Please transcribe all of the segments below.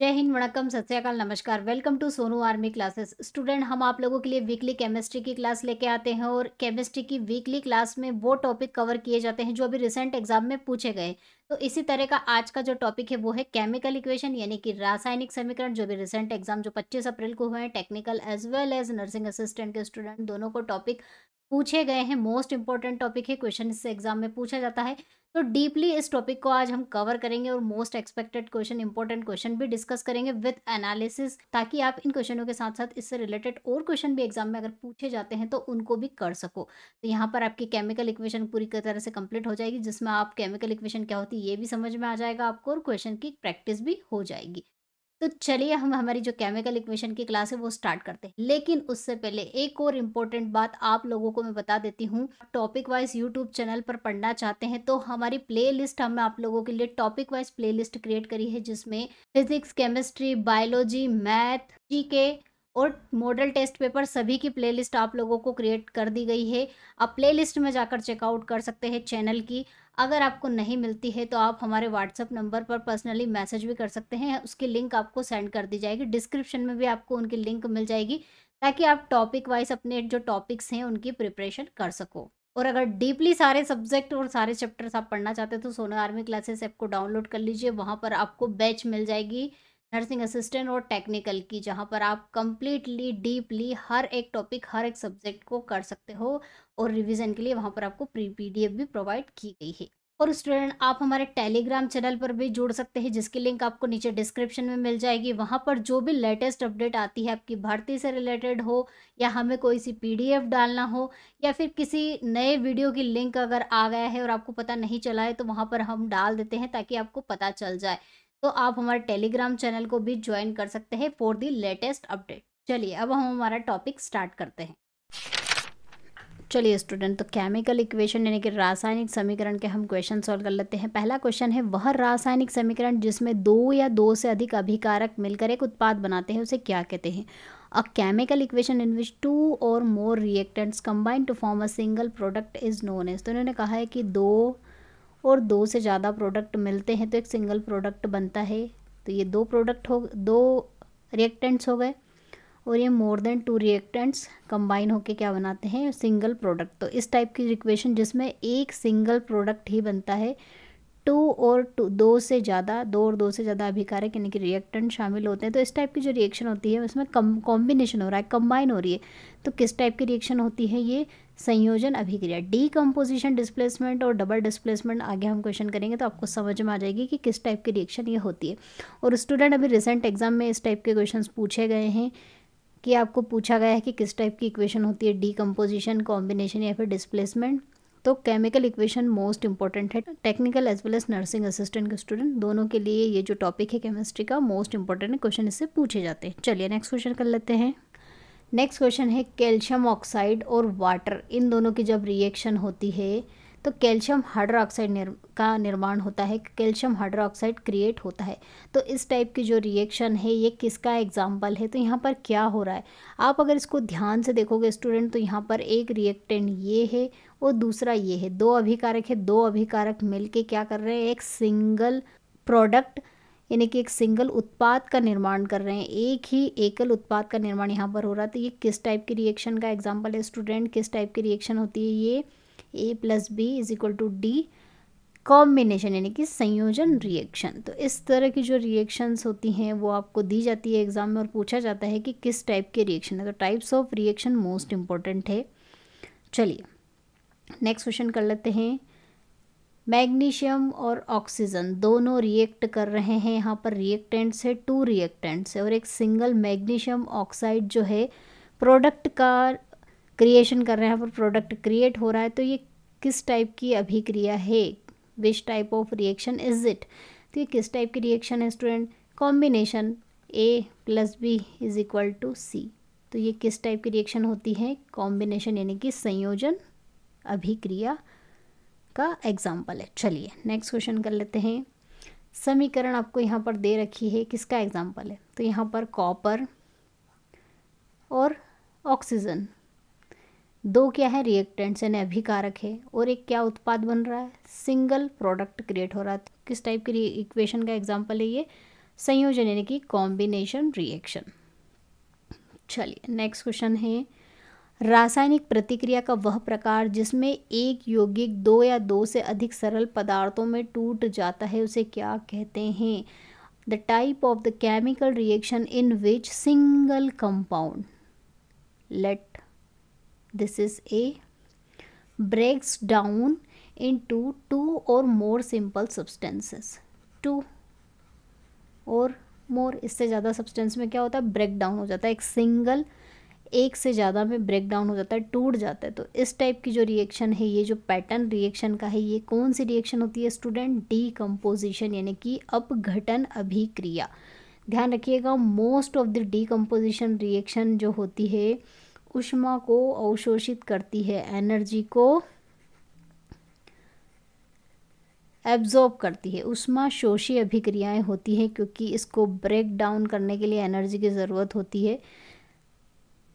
जय हिंद, वणक्कम, सत श्री अकाल, नमस्कार। Welcome to Sonu army classes. Student, हम आप लोगों के लिए वीकली केमिस्ट्री की क्लास लेके आते हैं और केमिस्ट्री की वीकली क्लास में वो टॉपिक कवर किए जाते हैं जो अभी रिसेंट एग्जाम में पूछे गए। तो इसी तरह का आज का जो टॉपिक है वो है केमिकल इक्वेशन, यानी कि रासायनिक समीकरण, जो भी रिसेंट एग्जाम जो 25 अप्रैल को हुए हैं, technical as well as nursing assistant के स्टूडेंट दोनों को टॉपिक पूछे गए हैं। मोस्ट इंपॉर्टेंट टॉपिक है, क्वेश्चन इससे एग्जाम में पूछा जाता है। तो डीपली इस टॉपिक को आज हम कवर करेंगे और most expected question, important question भी डिस्कस करेंगे विद एनालिसिस, ताकि आप इन क्वेश्चनों के साथ साथ इससे रिलेटेड और क्वेश्चन भी एग्जाम में अगर पूछे जाते हैं तो उनको भी कर सको। तो यहाँ पर आपकी केमिकल इक्वेशन पूरी तरह से कंप्लीट हो जाएगी, जिसमें आप केमिकल इक्वेशन क्या होती है ये भी समझ में आ जाएगा आपको और क्वेश्चन की प्रैक्टिस भी हो जाएगी। तो चलिए हम हमारी जो केमिकल इक्वेशन की क्लास है वो स्टार्ट करते हैं। लेकिन उससे पहले एक और इम्पोर्टेंट बात आप लोगों को मैं बता देती हूँ। टॉपिक वाइज यूट्यूब चैनल पर पढ़ना चाहते हैं तो हमारी प्लेलिस्ट, हमने आप लोगों के लिए टॉपिक वाइज प्लेलिस्ट क्रिएट करी है, जिसमें physics, chemistry, biology, math, GK और मॉडल टेस्ट पेपर सभी की प्लेलिस्ट आप लोगों को क्रिएट कर दी गई है। आप प्लेलिस्ट में जाकर चेकआउट कर सकते हैं चैनल की। अगर आपको नहीं मिलती है तो आप हमारे व्हाट्सएप नंबर पर पर्सनली मैसेज भी कर सकते हैं, उसकी लिंक आपको सेंड कर दी जाएगी। डिस्क्रिप्शन में भी आपको उनकी लिंक मिल जाएगी, ताकि आप टॉपिक वाइज अपने जो टॉपिक्स हैं उनकी प्रिपरेशन कर सको। और अगर डीपली सारे सब्जेक्ट और सारे चैप्टर्स आप पढ़ना चाहते हैं तो सोना आर्मी क्लासेस ऐप को डाउनलोड कर लीजिए। वहाँ पर आपको बैच मिल जाएगी नर्सिंग असिस्टेंट और टेक्निकल की, जहाँ पर आप कंप्लीटली डीपली हर एक टॉपिक, हर एक सब्जेक्ट को कर सकते हो। और रिवीजन के लिए वहाँ पर आपको प्री पीडीएफ भी प्रोवाइड की गई है। और स्टूडेंट, आप हमारे टेलीग्राम चैनल पर भी जुड़ सकते हैं, जिसकी लिंक आपको नीचे डिस्क्रिप्शन में मिल जाएगी। वहाँ पर जो भी लेटेस्ट अपडेट आती है, आपकी भर्ती से रिलेटेड हो या हमें कोई सी पीडीएफ डालना हो या फिर किसी नए वीडियो की लिंक अगर आ गया है और आपको पता नहीं चला है, तो वहाँ पर हम डाल देते हैं ताकि आपको पता चल जाए। तो आप हमारे टेलीग्राम चैनल को भी ज्वाइन कर सकते हैं फॉर दी लेटेस्ट अपडेट। चलिए अब हम हमारा टॉपिक स्टार्ट करते हैं। चलिए स्टूडेंट, तो केमिकल इक्वेशन यानी कि रासायनिक समीकरण के हम क्वेश्चन सॉल्व कर लेते हैं। पहला क्वेश्चन है, वह रासायनिक समीकरण जिसमें दो या दो से अधिक अभिकारक मिलकर एक उत्पाद बनाते हैं उसे क्या कहते हैं? A chemical equation in which two और more reactants combine to form a single product is known as. तो इन्होंने कहा है कि दो और दो से ज़्यादा प्रोडक्ट मिलते हैं तो एक सिंगल प्रोडक्ट बनता है। तो ये दो रिएक्टेंट्स हो गए, और ये मोर देन टू रिएक्टेंट्स कंबाइन होके क्या बनाते हैं? Single product. तो इस टाइप की इक्वेशन जिसमें एक सिंगल प्रोडक्ट ही बनता है, दो से ज़्यादा, दो और दो से ज़्यादा अभिकारक यानी कि रिएक्टेंट शामिल होते हैं, तो इस टाइप की जो रिएक्शन होती है उसमें कॉम्बिनेशन हो रहा है, कंबाइन हो रही है। तो किस टाइप की रिएक्शन होती है ये? संयोजन अभिक्रिया। डीकम्पोजिशन, डिस्प्लेसमेंट और डबल डिस्प्लेसमेंट आगे हम क्वेश्चन करेंगे तो आपको समझ में आ जाएगी कि किस टाइप की रिएक्शन ये होती है। और स्टूडेंट, अभी रिसेंट एग्जाम में इस टाइप के क्वेश्चन पूछे गए हैं कि आपको पूछा गया है कि किस टाइप की इक्वेशन होती है, डीकम्पोजिशन, कॉम्बिनेशन या फिर डिस्प्लेसमेंट। तो केमिकल इक्वेशन मोस्ट इंपॉर्टेंट है technical as well as nursing assistant के स्टूडेंट दोनों के लिए। ये जो टॉपिक है केमिस्ट्री का मोस्ट इंपॉर्टेंट है, क्वेश्चन इससे पूछे जाते हैं। चलिए नेक्स्ट क्वेश्चन कर लेते हैं। नेक्स्ट क्वेश्चन है, कैल्शियम ऑक्साइड और वाटर, इन दोनों की जब रिएक्शन होती है तो कैल्शियम हाइड्रोक्साइड का निर्माण होता है, कैल्शियम हाइड्रोक्साइड क्रिएट होता है। तो इस टाइप की जो रिएक्शन है ये किसका एग्जाम्पल है? तो यहाँ पर क्या हो रहा है, आप अगर इसको ध्यान से देखोगे स्टूडेंट, तो यहाँ पर एक रिएक्टेंट ये है और दूसरा ये है, दो अभिकारक है, दो अभिकारक मिलके क्या कर रहे हैं? एक सिंगल प्रोडक्ट यानी कि एक सिंगल उत्पाद का निर्माण कर रहे हैं, एक ही एकल उत्पाद का निर्माण यहाँ पर हो रहा है। तो ये किस टाइप की रिएक्शन का एग्जाम्पल है स्टूडेंट? किस टाइप की रिएक्शन होती है ये? A plus B is equal to D combination यानी कि संयोजन रिएक्शन। तो इस तरह की जो रिएक्शंस होती हैं वो आपको दी जाती है एग्जाम में और पूछा जाता है कि किस टाइप के रिएक्शन है। तो types of reaction most important है। चलिए नेक्स्ट क्वेश्चन कर लेते हैं। मैग्नीशियम और ऑक्सीजन दोनों रिएक्ट कर रहे हैं, यहाँ पर रिएक्टेंट्स है, टू रिएक्टेंट्स है, और एक सिंगल मैग्नीशियम ऑक्साइड जो है प्रोडक्ट का क्रिएशन कर रहे हैं, यहाँ पर प्रोडक्ट क्रिएट हो रहा है। तो ये किस टाइप की अभिक्रिया है? Which type of reaction is it? तो ये किस टाइप की रिएक्शन है student? Combination, A plus B is equal to C. तो ये किस टाइप की रिएक्शन होती है? कॉम्बिनेशन यानी कि संयोजन अभिक्रिया का एग्जाम्पल है। चलिए नेक्स्ट क्वेश्चन कर लेते हैं। समीकरण आपको यहाँ पर दे रखी है, किसका एग्जाम्पल है? तो यहाँ पर कॉपर और ऑक्सीजन दो क्या है? रिएक्टेंट्स यानी अभिकारक है, और एक क्या उत्पाद बन रहा है? सिंगल प्रोडक्ट क्रिएट हो रहा है। तो किस टाइप की इक्वेशन का एग्जाम्पल है ये? संयोजन यानी कि कॉम्बिनेशन रिएक्शन। चलिए नेक्स्ट क्वेश्चन है, रासायनिक प्रतिक्रिया का वह प्रकार जिसमें एक यौगिक दो या दो से अधिक सरल पदार्थों में टूट जाता है उसे क्या कहते हैं? The type of the chemical reaction in which single compound, let this is a, breaks down into two or more simple substances, two और मोर, इससे ज़्यादा सब्सटेंस में क्या होता है, ब्रेक डाउन हो जाता है। एक सिंगल, एक से ज़्यादा में ब्रेक डाउन हो जाता है, टूट जाता है। तो इस टाइप की जो रिएक्शन है, ये जो पैटर्न रिएक्शन का है, ये कौन सी रिएक्शन होती है स्टूडेंट? डीकम्पोजिशन यानी कि अपघटन अभिक्रिया। ध्यान रखिएगा, most of the decomposition reaction जो होती है ऊष्मा को अवशोषित करती है, एनर्जी को एब्जॉर्ब करती है, ऊष्मा शोषी अभिक्रियाएं होती हैं, क्योंकि इसको ब्रेक डाउन करने के लिए एनर्जी की ज़रूरत होती है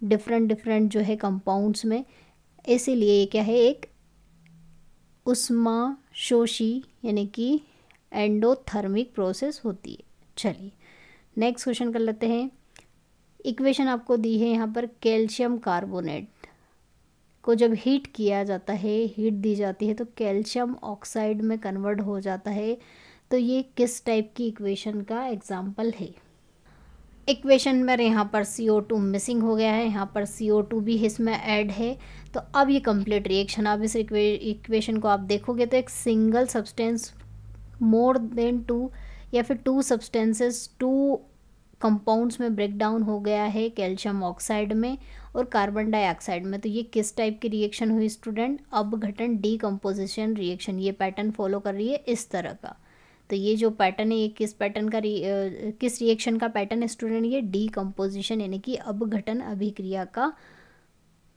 डिफरेंट जो है कंपाउंड्स में। इसीलिए ये क्या है, एक ऊष्मा शोषी यानी कि एंडोथर्मिक प्रोसेस होती है। चलिए नेक्स्ट क्वेश्चन कर लेते हैं। इक्वेशन आपको दी है यहाँ पर, कैल्शियम कार्बोनेट को जब हीट किया जाता है, हीट दी जाती है तो कैल्शियम ऑक्साइड में कन्वर्ट हो जाता है। तो ये किस टाइप की इक्वेशन का एग्जाम्पल है? इक्वेशन में यहाँ पर CO2 मिसिंग हो गया है, यहाँ पर CO2 भी इसमें ऐड है। तो अब ये कंप्लीट रिएक्शन, अब इस इक्वेशन को आप देखोगे तो एक single substance more than two या फिर टू सब्सटेंसेस, टू कंपाउंड्स में ब्रेक डाउन हो गया है, कैल्शियम ऑक्साइड में और कार्बन डाइऑक्साइड में। तो ये किस टाइप की रिएक्शन हुई स्टूडेंट? अपघटन डीकम्पोजिशन रिएक्शन। ये पैटर्न फॉलो कर रही है इस तरह का। तो ये जो पैटर्न है, ये किस पैटर्न का किस रिएक्शन का पैटर्न है स्टूडेंट? ये डीकम्पोजिशन यानी कि अपघटन अभिक्रिया का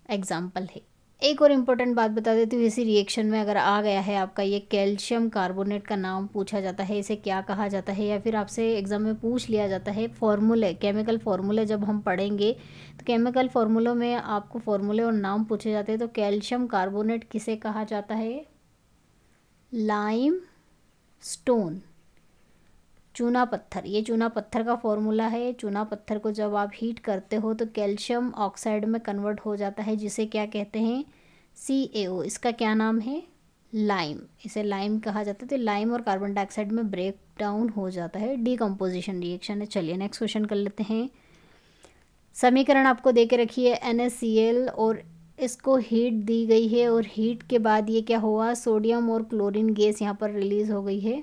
एग्जाम्पल है। एक और इम्पोर्टेंट बात बता देती हूँ, इसी रिएक्शन में अगर आ गया है आपका ये कैल्शियम कार्बोनेट का नाम पूछा जाता है, इसे क्या कहा जाता है, या फिर आपसे एग्जाम में पूछ लिया जाता है फॉर्मूले, केमिकल फॉर्मूले जब हम पढ़ेंगे तो केमिकल फॉर्मूलों में आपको फॉर्मूले और नाम पूछे जाते हैं। तो कैल्शियम कार्बोनेट किसे कहा जाता है? लाइम स्टोन, चूना पत्थर। ये चूना पत्थर का फॉर्मूला है। चूना पत्थर को जब आप हीट करते हो तो कैल्शियम ऑक्साइड में कन्वर्ट हो जाता है, जिसे क्या कहते हैं? CaO। इसका क्या नाम है? लाइम। इसे लाइम कहा जाता है। तो लाइम और कार्बन डाइऑक्साइड में ब्रेक डाउन हो जाता है, डीकम्पोजिशन रिएक्शन है। चलिए नेक्स्ट क्वेश्चन कर लेते हैं। समीकरण आपको दे के रखी है NaCl और इसको हीट दी गई है और हीट के बाद ये क्या हुआ? सोडियम और क्लोरीन गैस यहाँ पर रिलीज़ हो गई है।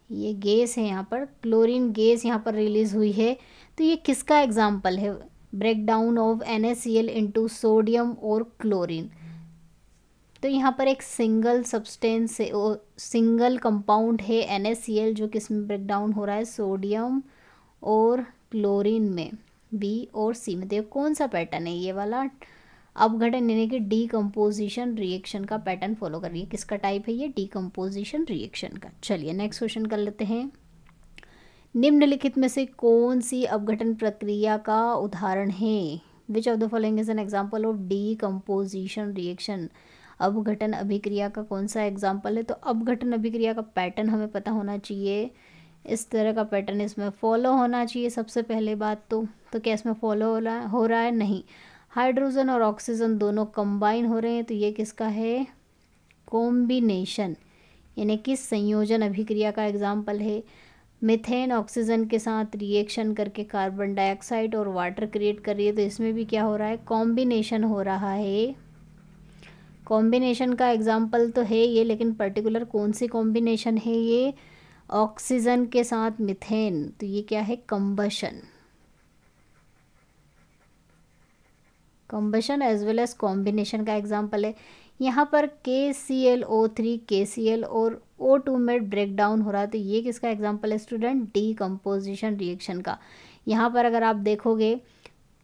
ये गैस है यहाँ पर, क्लोरीन गैस यहाँ पर रिलीज़ हुई है। तो ये किसका एग्जाम्पल है? Break down of NaCl into sodium और क्लोरीन। तो यहाँ पर एक सिंगल सब्सटेंस है, सिंगल कंपाउंड है NaCl, जो किस में ब्रेक डाउन हो रहा है? सोडियम और क्लोरीन में, B और C में। देखो कौन सा पैटर्न है? ये वाला अपघटन यानी कि डीकम्पोजिशन रिएक्शन का पैटर्न फॉलो कर रही है। किसका टाइप है ये? डीकम्पोजिशन रिएक्शन का। चलिए नेक्स्ट क्वेश्चन कर लेते हैं। निम्नलिखित में से कौन सी अपघटन प्रक्रिया का उदाहरण है? Which of the following is an example of decomposition reaction? अपघटन अभिक्रिया का कौन सा एग्जाम्पल है? तो अपघटन अभिक्रिया का पैटर्न हमें पता होना चाहिए। इस तरह का पैटर्न इसमें फॉलो होना चाहिए सबसे पहले बात तो क्या इसमें फॉलो हो रहा है? नहीं। हाइड्रोजन और ऑक्सीजन दोनों कंबाइन हो रहे हैं, तो ये किसका है? कॉम्बिनेशन यानी कि संयोजन अभिक्रिया का एग्जाम्पल है। मीथेन ऑक्सीजन के साथ रिएक्शन करके कार्बन डाइऑक्साइड और वाटर क्रिएट कर रही है, तो इसमें भी क्या हो रहा है? कॉम्बिनेशन हो रहा है। कॉम्बिनेशन का एग्जाम्पल तो है ये, लेकिन पर्टिकुलर कौन सी कॉम्बिनेशन है ये? ऑक्सीजन के साथ मीथेन। तो ये क्या है? Combustion. Combustion as well as combination का एग्जाम्पल है। यहाँ पर KClO3 KCl और O2 में ब्रेक डाउन हो रहा है, तो ये किसका एग्जाम्पल है स्टूडेंट? डीकम्पोजिशन रिएक्शन का। यहाँ पर अगर आप देखोगे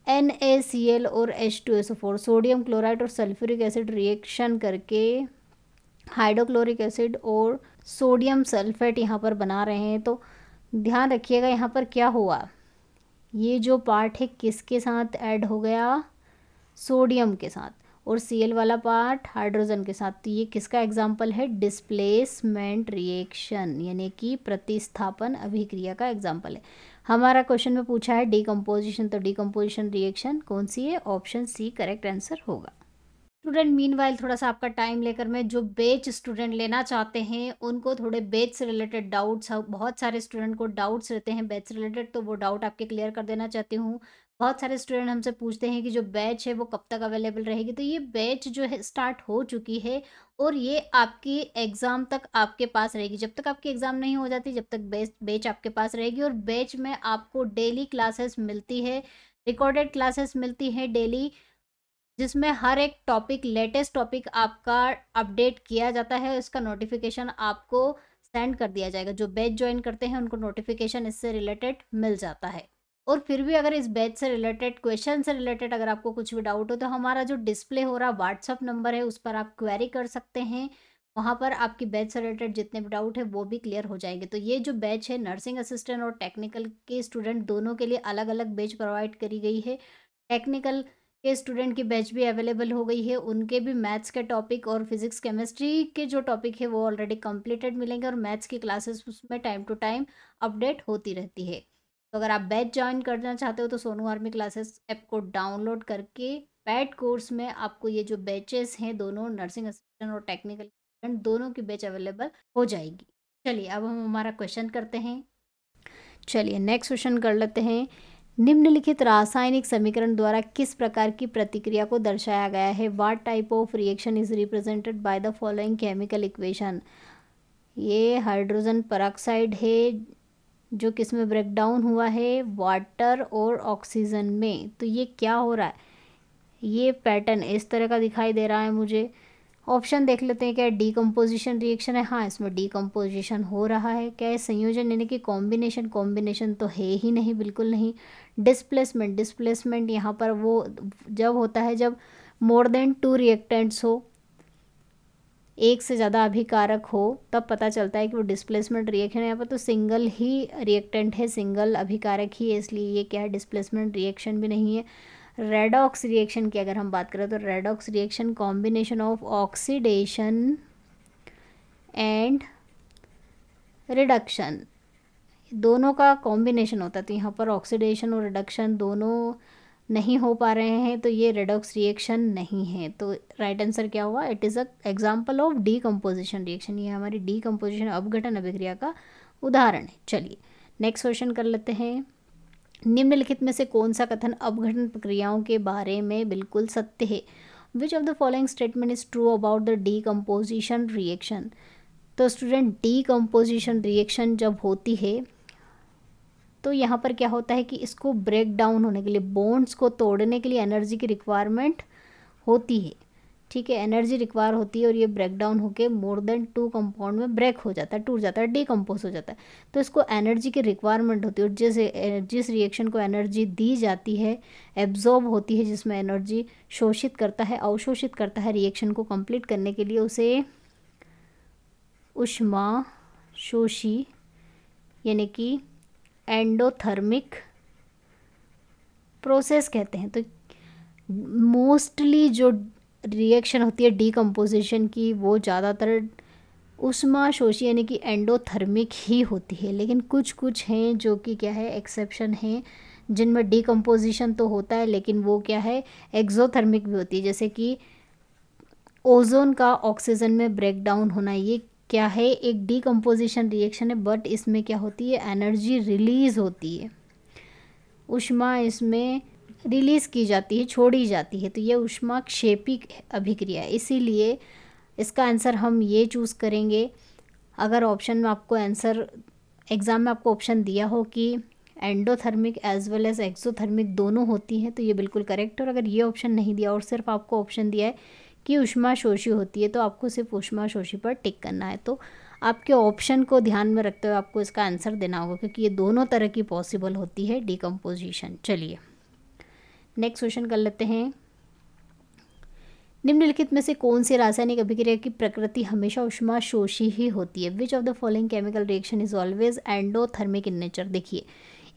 NaCl और H2SO4, सोडियम क्लोराइड और सल्फ्यूरिक एसिड रिएक्शन करके हाइड्रोक्लोरिक एसिड और सोडियम सल्फेट यहाँ पर बना रहे हैं। तो ध्यान रखिएगा यहाँ पर क्या हुआ? ये जो पार्ट है किसके साथ ऐड हो गया? सोडियम के साथ, और Cl वाला पार्ट हाइड्रोजन के साथ। तो ये किसका एग्जाम्पल है? डिस्प्लेसमेंट रिएक्शन यानी कि प्रतिस्थापन अभिक्रिया का एग्जाम्पल है। हमारा क्वेश्चन में पूछा है डीकम्पोजिशन, तो डीकम्पोजिशन रिएक्शन कौन सी है? ऑप्शन सी करेक्ट आंसर होगा। स्टूडेंट मीनवाइल थोड़ा सा आपका टाइम लेकर मैं जो बैच स्टूडेंट लेना चाहते हैं उनको थोड़े बैच से रिलेटेड डाउट्स, बहुत सारे स्टूडेंट को डाउट्स रहते हैं बैच से रिलेटेड, तो वो डाउट आपके क्लियर कर देना चाहती हूँ। बहुत सारे स्टूडेंट हमसे पूछते हैं कि जो बैच है वो कब तक अवेलेबल रहेगी, तो ये बैच जो है स्टार्ट हो चुकी है और ये आपकी एग्ज़ाम तक आपके पास रहेगी। जब तक आपकी एग्ज़ाम नहीं हो जाती जब तक बैच आपके पास रहेगी, और बैच में आपको डेली क्लासेस मिलती है, रिकॉर्डेड क्लासेस मिलती है डेली, जिसमें हर एक टॉपिक, लेटेस्ट टॉपिक आपका अपडेट किया जाता है। इसका नोटिफिकेशन आपको सेंड कर दिया जाएगा। जो बैच ज्वाइन करते हैं उनको नोटिफिकेशन इससे रिलेटेड मिल जाता है। और फिर भी अगर इस बैच से रिलेटेड, क्वेश्चन से रिलेटेड अगर आपको कुछ भी डाउट हो तो हमारा जो डिस्प्ले हो रहा व्हाट्सअप नंबर है उस पर आप क्वेरी कर सकते हैं। वहाँ पर आपकी बैच से रिलेटेड जितने भी डाउट है वो भी क्लियर हो जाएंगे। तो ये जो बैच है नर्सिंग असिस्टेंट और टेक्निकल के स्टूडेंट दोनों के लिए अलग अलग बैच प्रोवाइड करी गई है। टेक्निकल के स्टूडेंट की बैच भी अवेलेबल हो गई है, उनके भी मैथ्स के टॉपिक और फिजिक्स केमिस्ट्री के जो टॉपिक है वो ऑलरेडी कंप्लीटेड मिलेंगे, और मैथ्स की क्लासेस उसमें टाइम टू टाइम अपडेट होती रहती है। तो अगर आप बैच ज्वाइन करना चाहते हो तो सोनू आर्मी क्लासेस ऐप को डाउनलोड करके पैड कोर्स में आपको ये जो बैचेस हैं दोनों नर्सिंग असिस्टेंट और टेक्निकल स्टूडेंट दोनों की बैच अवेलेबल हो जाएगी। चलिए अब हम हमारा क्वेश्चन करते हैं। चलिए नेक्स्ट क्वेश्चन कर लेते हैं। निम्नलिखित रासायनिक समीकरण द्वारा किस प्रकार की प्रतिक्रिया को दर्शाया गया है? What type of reaction is represented by the following chemical equation? ये हाइड्रोजन पेरोक्साइड है जो किस में ब्रेक डाउन हुआ है? वाटर और ऑक्सीजन में। तो ये क्या हो रहा है? ये पैटर्न इस तरह का दिखाई दे रहा है मुझे। ऑप्शन देख लेते हैं। क्या डीकम्पोजिशन रिएक्शन है? हाँ, इसमें डीकम्पोजिशन हो रहा है। क्या है संयोजन यानी कि कॉम्बिनेशन? कॉम्बिनेशन तो है ही नहीं, बिल्कुल नहीं। डिस्प्लेसमेंट, डिस्प्लेसमेंट यहाँ पर वो जब होता है जब मोर देन 2 रिएक्टेंट्स हो, एक से ज़्यादा अभिकारक हो, तब पता चलता है कि वो डिस्प्लेसमेंट रिएक्शन है। यहाँ पर तो सिंगल ही रिएक्टेंट है, सिंगल अभिकारक ही है, इसलिए ये क्या है? डिस्प्लेसमेंट रिएक्शन भी नहीं है। रेडॉक्स रिएक्शन की अगर हम बात करें तो redox reaction combination of oxidation and reduction, दोनों का कॉम्बिनेशन होता है। तो यहाँ पर ऑक्सीडेशन और रिडक्शन दोनों नहीं हो पा रहे हैं, तो ये रेडॉक्स रिएक्शन नहीं है। तो राइट आंसर क्या हुआ? It is a example of decomposition reaction. ये हमारी डीकम्पोजिशन अपघटन अभिक्रिया का उदाहरण है। चलिए नेक्स्ट क्वेश्चन कर लेते हैं। निम्नलिखित में से कौन सा कथन अपघटन प्रक्रियाओं के बारे में बिल्कुल सत्य है? Which of the following statement is true about the decomposition reaction? तो स्टूडेंट डीकम्पोजिशन रिएक्शन जब होती है तो यहाँ पर क्या होता है कि इसको ब्रेक डाउन होने के लिए, बॉन्ड्स को तोड़ने के लिए एनर्जी की रिक्वायरमेंट होती है। ठीक है, एनर्जी रिक्वायर होती है और ये ब्रेक डाउन होकर मोर देन 2 कंपाउंड में ब्रेक हो जाता है, टूट जाता है, डीकम्पोज हो जाता है। तो इसको एनर्जी की रिक्वायरमेंट होती है, और जिस रिएक्शन को एनर्जी दी जाती है, एब्जॉर्ब होती है, जिसमें एनर्जी शोषित करता है, अवशोषित करता है रिएक्शन को कंप्लीट करने के लिए, उसे ऊष्मा शोषी यानी कि एंडोथर्मिक प्रोसेस कहते हैं। तो मोस्टली जो रिएक्शन होती है डीकम्पोजिशन की वो ज़्यादातर ऊष्माशोषी यानी कि एंडोथर्मिक ही होती है, लेकिन कुछ कुछ हैं जो कि क्या है, एक्सेप्शन हैं, जिनमें डीकम्पोजिशन तो होता है लेकिन वो क्या है, एक्सोथर्मिक भी होती है। जैसे कि ओजोन का ऑक्सीजन में ब्रेक डाउन होना, ये क्या है, एक डीकम्पोजिशन रिएक्शन है, बट इसमें क्या होती है, एनर्जी रिलीज होती है, ऊष्मा इसमें रिलीज़ की जाती है, छोड़ी जाती है। तो ये ऊष्मा क्षेपी अभिक्रिया है, इसीलिए इसका आंसर हम ये चूज़ करेंगे। अगर ऑप्शन में आपको आंसर, एग्ज़ाम में आपको ऑप्शन दिया हो कि endothermic as well as exothermic दोनों होती हैं, तो ये बिल्कुल करेक्ट। और अगर ये ऑप्शन नहीं दिया और सिर्फ आपको ऑप्शन दिया है कि ऊष्माशोषी होती है, तो आपको सिर्फ ऊष्माशोषी पर टिक करना है। तो आपके ऑप्शन को ध्यान में रखते हुए आपको इसका आंसर देना होगा, क्योंकि ये दोनों तरह की पॉसिबल होती है डीकम्पोजिशन। चलिए नेक्स्ट क्वेश्चन कर लेते हैं। निम्नलिखित में से कौन सी रासायनिक अभिक्रिया की प्रकृति हमेशा ऊष्माशोषी ही होती है? Which of the following chemical reaction is always endothermic in nature? देखिए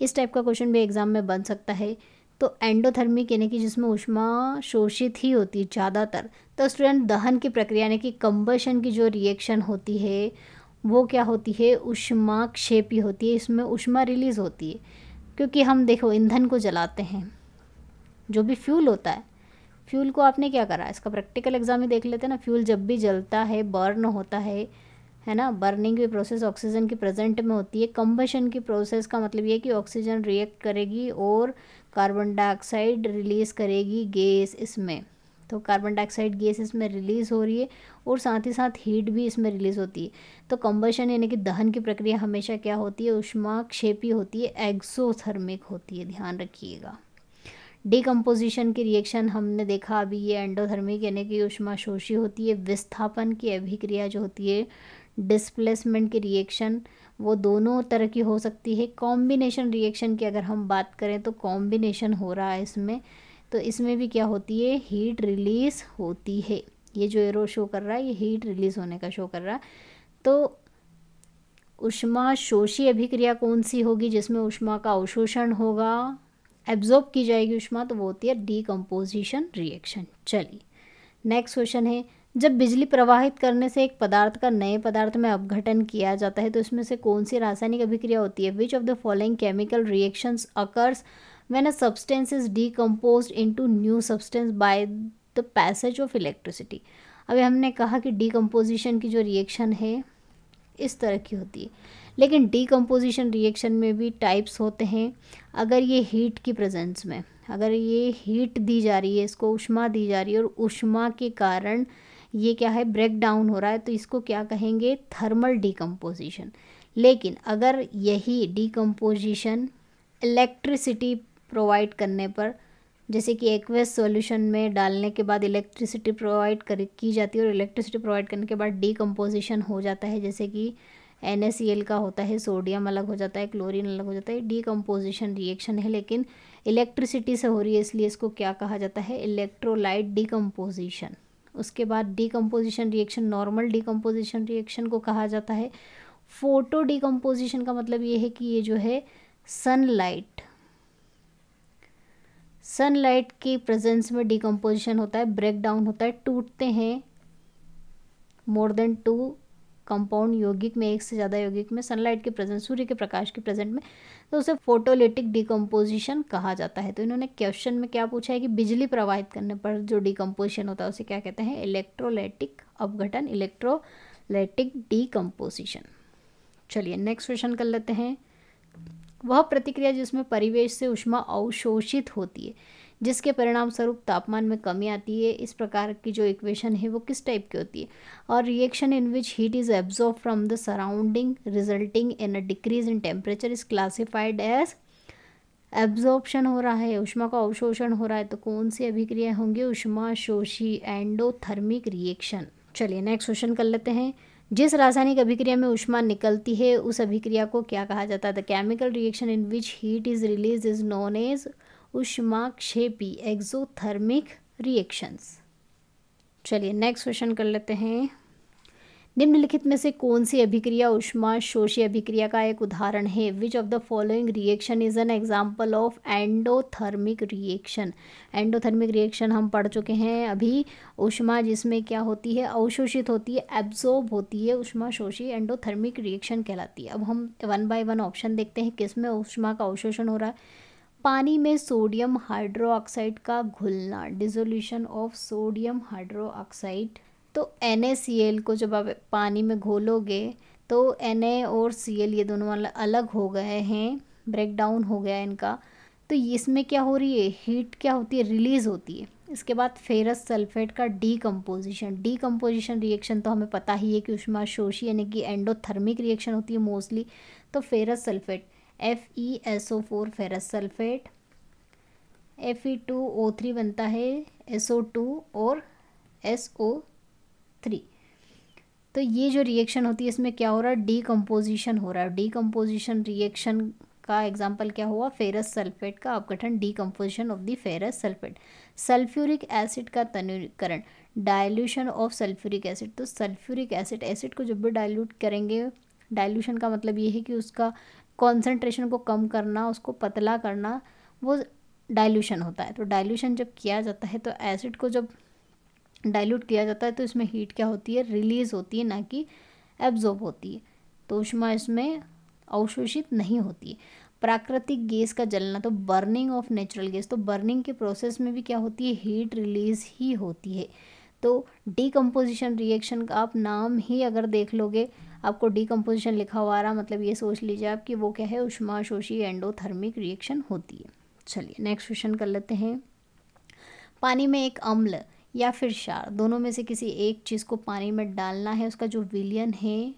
इस टाइप का क्वेश्चन भी एग्जाम में बन सकता है। तो एंडोथर्मिक यानी कि जिसमें ऊष्मा शोषित ही होती है ज़्यादातर। तो स्टूडेंट दहन की प्रक्रिया यानी कि कंबशन की जो रिएक्शन होती है वो क्या होती है, ऊष्माक्षेपी होती है, इसमें ऊष्मा रिलीज होती है। क्योंकि हम देखो ईंधन को जलाते हैं, जो भी फ्यूल होता है, फ्यूल को आपने क्या करा, इसका प्रैक्टिकल एग्जाम ही देख लेते हैं ना। फ्यूल जब भी जलता है, बर्न होता है ना। बर्निंग की प्रोसेस ऑक्सीजन की प्रेजेंट में होती है। कंबशन की प्रोसेस का मतलब ये है कि ऑक्सीजन रिएक्ट करेगी और कार्बन डाइऑक्साइड रिलीज़ करेगी गैस इसमें। तो कार्बन डाइऑक्साइड गैस इसमें रिलीज़ हो रही है और साथ ही साथ हीट भी इसमें रिलीज़ होती है। तो कंबशन यानी कि दहन की प्रक्रिया हमेशा क्या होती है, ऊष्माक्षेपी होती है, एक्सोथर्मिक होती है, ध्यान रखिएगा। डीकम्पोजिशन की रिएक्शन हमने देखा अभी, ये एंडोथर्मिक यानी कि ऊष्माशोषी होती है। विस्थापन की अभिक्रिया जो होती है, डिस्प्लेसमेंट की रिएक्शन, वो दोनों तरह की हो सकती है। कॉम्बिनेशन रिएक्शन की अगर हम बात करें तो कॉम्बिनेशन हो रहा है इसमें, तो इसमें भी क्या होती है, हीट रिलीज़ होती है। ये जो एरो शो कर रहा है ये हीट रिलीज़ होने का शो कर रहा है। तो ऊष्माशोषी अभिक्रिया कौन सी होगी, जिसमें ऊष्मा का अवशोषण होगा, एब्जॉर्ब की जाएगी ऊष्मा, तो वो होती है डीकम्पोजिशन रिएक्शन। चलिए नेक्स्ट क्वेश्चन है, जब बिजली प्रवाहित करने से एक पदार्थ का नए पदार्थ में अपघटन किया जाता है तो इसमें से कौन सी रासायनिक अभिक्रिया होती है। Which of the following chemical reactions occurs when a substance is decomposed into new substance by the passage of electricity. अभी हमने कहा कि डीकम्पोजिशन की जो रिएक्शन है इस तरह की होती है, लेकिन डीकम्पोजिशन रिएक्शन में भी टाइप्स होते हैं। अगर ये हीट की प्रेजेंस में, अगर ये हीट दी जा रही है, इसको ऊष्मा दी जा रही है और ऊष्मा के कारण ये क्या है, ब्रेक डाउन हो रहा है, तो इसको क्या कहेंगे, थर्मल डीकम्पोजिशन। लेकिन अगर यही डीकम्पोजिशन इलेक्ट्रिसिटी प्रोवाइड करने पर, जैसे कि एक्वेस सॉल्यूशन में डालने के बाद इलेक्ट्रिसिटी प्रोवाइड की जाती है और इलेक्ट्रिसिटी प्रोवाइड करने के बाद डीकम्पोजिशन हो जाता है, जैसे कि NaCl का होता है, सोडियम अलग हो जाता है, क्लोरीन अलग हो जाता है, डीकम्पोजिशन रिएक्शन है, लेकिन इलेक्ट्रिसिटी से हो रही है, इसलिए इसको क्या कहा जाता है, इलेक्ट्रोलाइट डीकम्पोजिशन। उसके बाद decomposition reaction, normal decomposition reaction को कहा जाता है। फोटो डीकम्पोजिशन का मतलब ये है कि ये जो है सनलाइट की प्रेजेंस में डीकम्पोजिशन होता है, ब्रेक डाउन होता है, टूटते हैं मोर देन 2 कंपाउंड यौगिक में, एक से ज़्यादा यौगिक में सनलाइट के प्रेजेंस, सूर्य के प्रकाश के प्रेजेंट में, तो उसे फोटोलिटिक डीकम्पोजिशन कहा जाता है। तो इन्होंने क्वेश्चन में क्या पूछा है कि बिजली प्रवाहित करने पर जो डीकम्पोजिशन होता है उसे क्या कहते हैं, इलेक्ट्रोलाइटिक अपघटन, इलेक्ट्रोलाइटिक डीकम्पोजिशन। चलिए नेक्स्ट क्वेश्चन कर लेते हैं। वह प्रतिक्रिया जिसमें परिवेश से ऊष्मा अवशोषित होती है, जिसके परिणाम स्वरूप तापमान में कमी आती है, इस प्रकार की जो इक्वेशन है वो किस टाइप की होती है। और reaction in which heat is absorb from the surrounding resulting in a decrease in temperature is classified as, absorption हो रहा है, ऊष्मा का अवशोषण हो रहा है, तो कौन सी अभिक्रिया होंगी, ऊष्माशोषी एंडोथर्मिक रिएक्शन। चलिए नेक्स्ट क्वेश्चन कर लेते हैं। जिस रासायनिक अभिक्रिया में ऊष्मा निकलती है उस अभिक्रिया को क्या कहा जाता है। The chemical reaction in which heat is release is known as ऊष्माक्षेपी एक्सोथर्मिक रिएक्शंस। चलिए नेक्स्ट क्वेश्चन कर लेते हैं। निम्नलिखित में से कौन सी अभिक्रिया ऊष्माशोषी अभिक्रिया का एक उदाहरण है। Which of the following reaction is an example of endothermic reaction. Endothermic reaction हम पढ़ चुके हैं अभी, ऊष्मा जिसमें क्या होती है, अवशोषित होती है, एब्जॉर्ब होती है, ऊष्माशोषी एंडोथर्मिक रिएक्शन कहलाती है। अब हम 1 बाय 1 ऑप्शन देखते हैं किसमें ऊष्मा का अवशोषण हो रहा है। पानी में सोडियम हाइड्रोक्साइड का घुलना, डिसोल्यूशन ऑफ सोडियम हाइड्रोक्साइड। तो NaCl को जब आप पानी में घोलोगे तो Na और Cl ये दोनों अलग हो गए हैं, ब्रेक डाउन हो गया इनका, तो इसमें क्या हो रही है, हीट क्या होती है, रिलीज़ होती है। इसके बाद फेरस सल्फेट का डीकम्पोजिशन रिएक्शन तो हमें पता ही है कि ऊष्माशोषी यानी कि एंडोथर्मिक रिएक्शन होती है मोस्टली। तो ferrous sulphate FeSO4 ferrous sulphate, Fe2O3 बनता है, SO2 और SO3। तो ये जो रिएक्शन होती है इसमें क्या हो रहा है, डीकम्पोजिशन हो रहा है। डीकम्पोजिशन रिएक्शन का एग्जांपल क्या हुआ, फेरस सल्फेट का अपघटन, decomposition of the ferrous sulphate. Sulphuric acid का तनुकीकरण, डाइल्यूशन ऑफ सल्फ्यूरिक एसिड। तो सल्फ्यूरिक एसिड को जब भी डाइल्यूट करेंगे, डाइल्यूशन का मतलब ये है कि उसका कॉन्सेंट्रेशन को कम करना, उसको पतला करना, वो डाइल्यूशन होता है। तो डाइल्यूशन जब किया जाता है तो एसिड को जब डाइल्यूट किया जाता है तो इसमें हीट क्या होती है, रिलीज़ होती है, ना कि एब्जॉर्ब होती है। तो ऊष्मा इसमें अवशोषित नहीं होती है। प्राकृतिक गैस का जलना, तो बर्निंग ऑफ नेचुरल गैस, तो बर्निंग के प्रोसेस में भी क्या होती है, हीट रिलीज ही होती है। तो डीकम्पोजिशन रिएक्शन का आप नाम ही अगर देख लोगे, आपको डीकम्पोजिशन लिखा हुआ आ रहा, मतलब ये सोच लीजिए आप कि वो क्या है, ऊष्माशोषी एंडोथर्मिक रिएक्शन होती है। चलिए नेक्स्ट क्वेश्चन कर लेते हैं। पानी में एक अम्ल या फिर क्षार, दोनों में से किसी एक चीज़ को पानी में डालना है, उसका जो विलयन है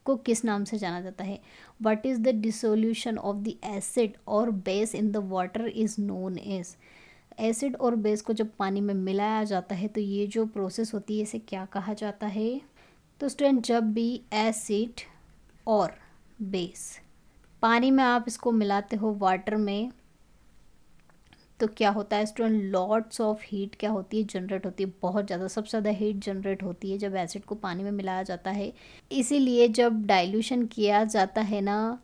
को किस नाम से जाना जाता है? What is the dissolution of the acid और base in the water is known as. Acid और बेस को जब पानी में मिलाया जाता है तो ये जो प्रोसेस होती है इसे क्या कहा जाता है? तो स्टूडेंट, जब भी एसिड और बेस पानी में आप इसको मिलाते हो वाटर में, तो क्या होता है स्टूडेंट, लॉट्स ऑफ हीट क्या होती है, जनरेट होती है, बहुत ज़्यादा, सबसे ज़्यादा हीट जनरेट होती है जब एसिड को पानी में मिलाया जाता है। इसीलिए जब डाइल्यूशन किया जाता है ना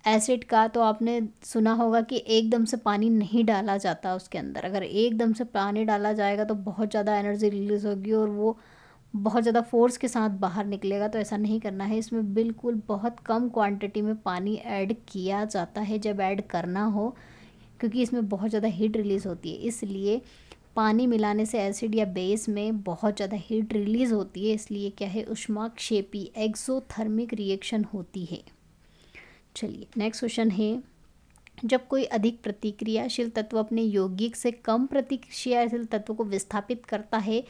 एसिड का, तो आपने सुना होगा कि एकदम से पानी नहीं डाला जाता उसके अंदर। अगर एकदम से पानी डाला जाएगा तो बहुत ज़्यादा एनर्जी रिलीज होगी और वो बहुत ज़्यादा फोर्स के साथ बाहर निकलेगा, तो ऐसा नहीं करना है। इसमें बिल्कुल बहुत कम क्वांटिटी में पानी ऐड किया जाता है जब ऐड करना हो, क्योंकि इसमें बहुत ज़्यादा हीट रिलीज़ होती है। इसलिए पानी मिलाने से एसिड या बेस में बहुत ज़्यादा हीट रिलीज़ होती है, इसलिए क्या है, ऊष्माक्षेपी एक्सोथर्मिक रिएक्शन होती है। चलिए नेक्स्ट क्वेश्चन है। जब कोई अधिक प्रतिक्रियाशील तत्व अपने यौगिक से कम प्रतिक्रियाशील तत्व को विस्थापित करता है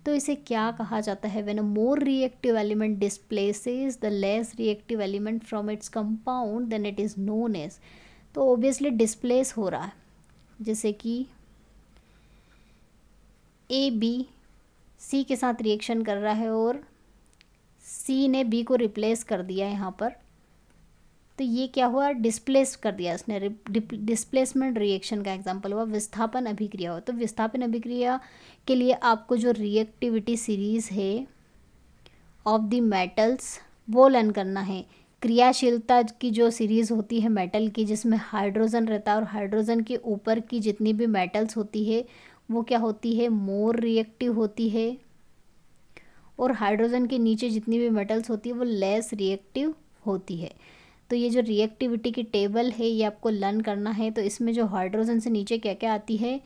तो इसे क्या कहा जाता है? When a more reactive element displaces the less reactive element from its compound then it is known as. तो ओबियसली डिस्प्लेस हो रहा है, जैसे कि ए बी सी के साथ रिएक्शन कर रहा है और सी ने बी को रिप्लेस कर दिया यहाँ पर, तो ये क्या हुआ, डिस्प्लेस कर दिया इसने। डिस्प्लेसमेंट रिएक्शन का एग्जांपल हुआ विस्थापन अभिक्रिया हो। तो विस्थापन अभिक्रिया के लिए आपको जो रिएक्टिविटी सीरीज है ऑफ द मेटल्स वो लर्न करना है। क्रियाशीलता की जो सीरीज़ होती है मेटल की, जिसमें हाइड्रोजन रहता है और हाइड्रोजन के ऊपर की जितनी भी मेटल्स होती है वो क्या होती है, मोर रिएक्टिव होती है, और हाइड्रोजन के नीचे जितनी भी मेटल्स होती है वो लेस रिएक्टिव होती है। तो ये जो रिएक्टिविटी की टेबल है ये आपको लर्न करना है। तो इसमें जो हाइड्रोजन से नीचे क्या क्या आती है,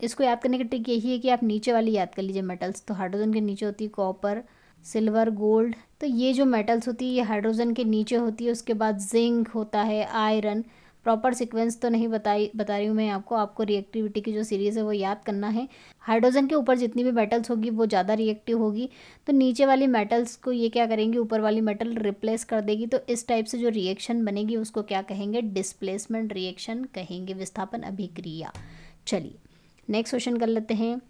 इसको याद करने की ट्रिक यही है कि आप नीचे वाली याद कर लीजिए मेटल्स। तो हाइड्रोजन के नीचे होती है कॉपर, सिल्वर, गोल्ड। तो ये जो मेटल्स होती है ये हाइड्रोजन के नीचे होती है। उसके बाद जिंक होता है, आयरन। प्रॉपर सीक्वेंस तो नहीं बता रही हूँ मैं आपको रिएक्टिविटी की जो सीरीज़ है वो याद करना है। हाइड्रोजन के ऊपर जितनी भी मेटल्स होगी वो ज़्यादा रिएक्टिव होगी, तो नीचे वाली मेटल्स को ये क्या करेंगी, ऊपर वाली मेटल रिप्लेस कर देगी। तो इस टाइप से जो रिएक्शन बनेगी उसको क्या कहेंगे, डिस्प्लेसमेंट रिएक्शन कहेंगे, विस्थापन अभिक्रिया। चलिए नेक्स्ट क्वेश्चन कर लेते हैं।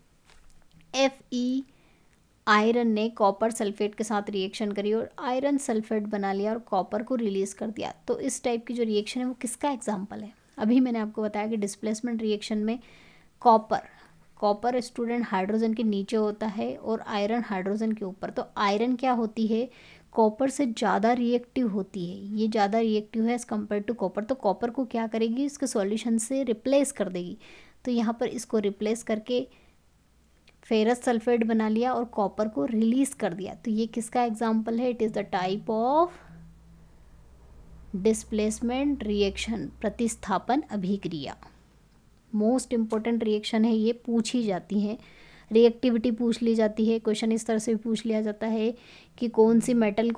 Fe आयरन ने कॉपर सल्फेट के साथ रिएक्शन करी और आयरन सल्फेट बना लिया और कॉपर को रिलीज़ कर दिया। तो इस टाइप की जो रिएक्शन है वो किसका एग्जाम्पल है? अभी मैंने आपको बताया कि डिस्प्लेसमेंट रिएक्शन में कॉपर स्टूडेंट हाइड्रोजन के नीचे होता है और आयरन हाइड्रोजन के ऊपर। तो आयरन क्या होती है, कॉपर से ज़्यादा रिएक्टिव होती है, ये ज़्यादा रिएक्टिव है एज़ कम्पेयर टू कॉपर। तो कॉपर को क्या करेगी, इसके सॉल्यूशन से रिप्लेस कर देगी। तो यहाँ पर इसको रिप्लेस करके फेरस सल्फेट बना लिया और कॉपर को रिलीज कर दिया। तो ये किसका एग्जाम्पल है, it is the type of displacement reaction, प्रतिस्थापन अभिक्रिया। मोस्ट इंपॉर्टेंट रिएक्शन है ये, पूछी जाती है। रिएक्टिविटी पूछ ली जाती है, क्वेश्चन इस तरह से भी पूछ लिया जाता है कि कौन सी मेटल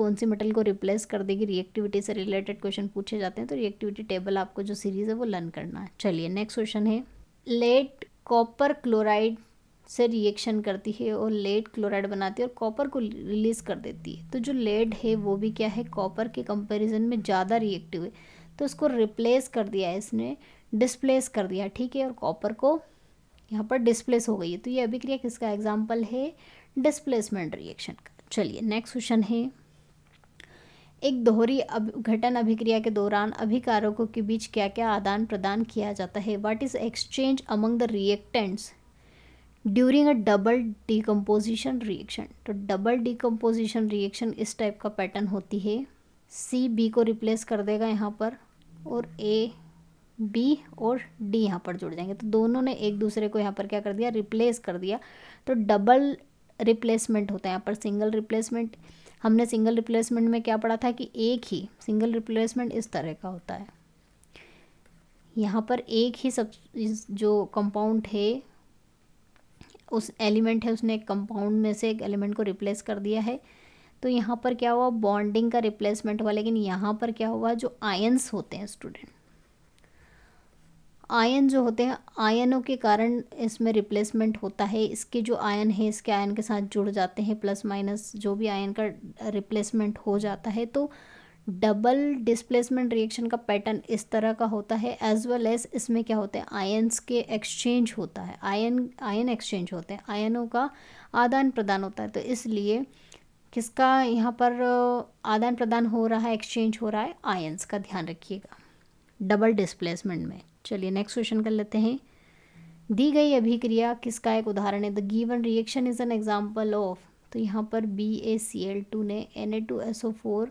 को रिप्लेस कर देगी, रिएक्टिविटी से रिलेटेड क्वेश्चन पूछे जाते हैं। तो रिएक्टिविटी टेबल आपको जो सीरीज़ है वो लर्न करना है। चलिए नेक्स्ट क्वेश्चन है। लेड कॉपर क्लोराइड से रिएक्शन करती है और लेड क्लोराइड बनाती है और कॉपर को रिलीज़ कर देती है। तो जो लेड है वो भी क्या है, कॉपर के कंपैरिजन में ज़्यादा रिएक्टिव है, तो इसको रिप्लेस कर दिया है इसने, डिस्प्लेस कर दिया, ठीक है, और कॉपर को यहाँ पर डिस्प्लेस हो गई है। तो ये अभिक्रिया किसका एग्जाम्पल है, डिस्प्लेसमेंट रिएक्शन का। चलिए नेक्स्ट क्वेश्चन है। एक दोहरी घटन अभिक्रिया के दौरान अभिकारकों के बीच क्या क्या आदान प्रदान किया जाता है? What is exchange among the reactants during a double decomposition reaction? तो डबल डिकम्पोजिशन रिएक्शन इस टाइप का पैटर्न होती है। सी बी को रिप्लेस कर देगा यहाँ पर और ए बी और डी यहाँ पर जुड़ जाएंगे। तो दोनों ने एक दूसरे को यहाँ पर क्या कर दिया, रिप्लेस कर दिया। तो डबल रिप्लेसमेंट होता है यहाँ पर। सिंगल रिप्लेसमेंट, हमने सिंगल रिप्लेसमेंट में क्या पढ़ा था कि एक ही सिंगल रिप्लेसमेंट इस तरह का होता है, यहाँ पर एक ही सब जो कंपाउंड है, उस एलिमेंट है, उसने एक कंपाउंड में से एक एलिमेंट को रिप्लेस कर दिया है। तो यहाँ पर क्या हुआ, बॉन्डिंग का रिप्लेसमेंट हुआ। लेकिन यहाँ पर क्या हुआ, जो आयंस होते हैं स्टूडेंट, आयन जो होते हैं, आयनों के कारण इसमें रिप्लेसमेंट होता है। इसके जो आयन है इसके आयन के साथ जुड़ जाते हैं, प्लस माइनस जो भी आयन का रिप्लेसमेंट हो जाता है। तो डबल डिस्प्लेसमेंट रिएक्शन का पैटर्न इस तरह का होता है। एज वेल एज इसमें क्या होता है, आयन्स के एक्सचेंज होता है, आयन एक्सचेंज होते हैं, आयनों का आदान प्रदान होता है। तो इसलिए किसका यहाँ पर आदान प्रदान हो रहा है, एक्सचेंज हो रहा है, आयंस का, ध्यान रखिएगा डबल डिस्प्लेसमेंट में। चलिए नेक्स्ट क्वेश्चन कर लेते हैं। दी गई अभिक्रिया किसका एक उदाहरण है। The given reaction is an example of. तो यहाँ पर BaCl2 ने Na2SO4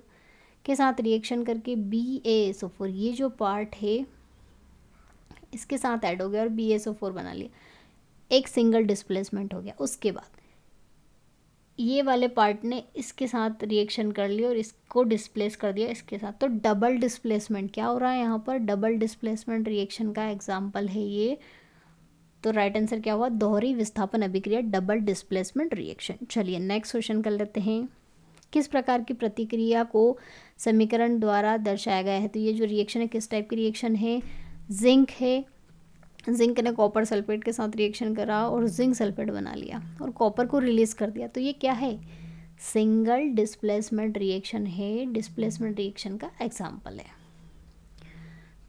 के साथ रिएक्शन करके BaSO4, ये जो पार्ट है इसके साथ ऐड हो गया और BaSO4 बना लिया, एक सिंगल डिस्प्लेसमेंट हो गया। उसके बाद ये वाले पार्ट ने इसके साथ रिएक्शन कर लिया और इसको डिस्प्लेस कर दिया इसके साथ। तो डबल डिस्प्लेसमेंट क्या हो रहा है यहाँ पर, डबल डिस्प्लेसमेंट रिएक्शन का एग्जाम्पल है ये। तो राइट आंसर क्या हुआ, दोहरी विस्थापन अभिक्रिया, डबल डिस्प्लेसमेंट रिएक्शन। चलिए नेक्स्ट क्वेश्चन कर लेते हैं। किस प्रकार की प्रतिक्रिया को समीकरण द्वारा दर्शाया गया है। तो ये जो रिएक्शन है किस टाइप की रिएक्शन है, जिंक है, जिंक ने कॉपर सल्फेट के साथ रिएक्शन करा और जिंक सल्फेट बना लिया और कॉपर को रिलीज कर दिया। तो ये क्या है, सिंगल डिस्प्लेसमेंट रिएक्शन है, डिस्प्लेसमेंट रिएक्शन का एग्जाम्पल है।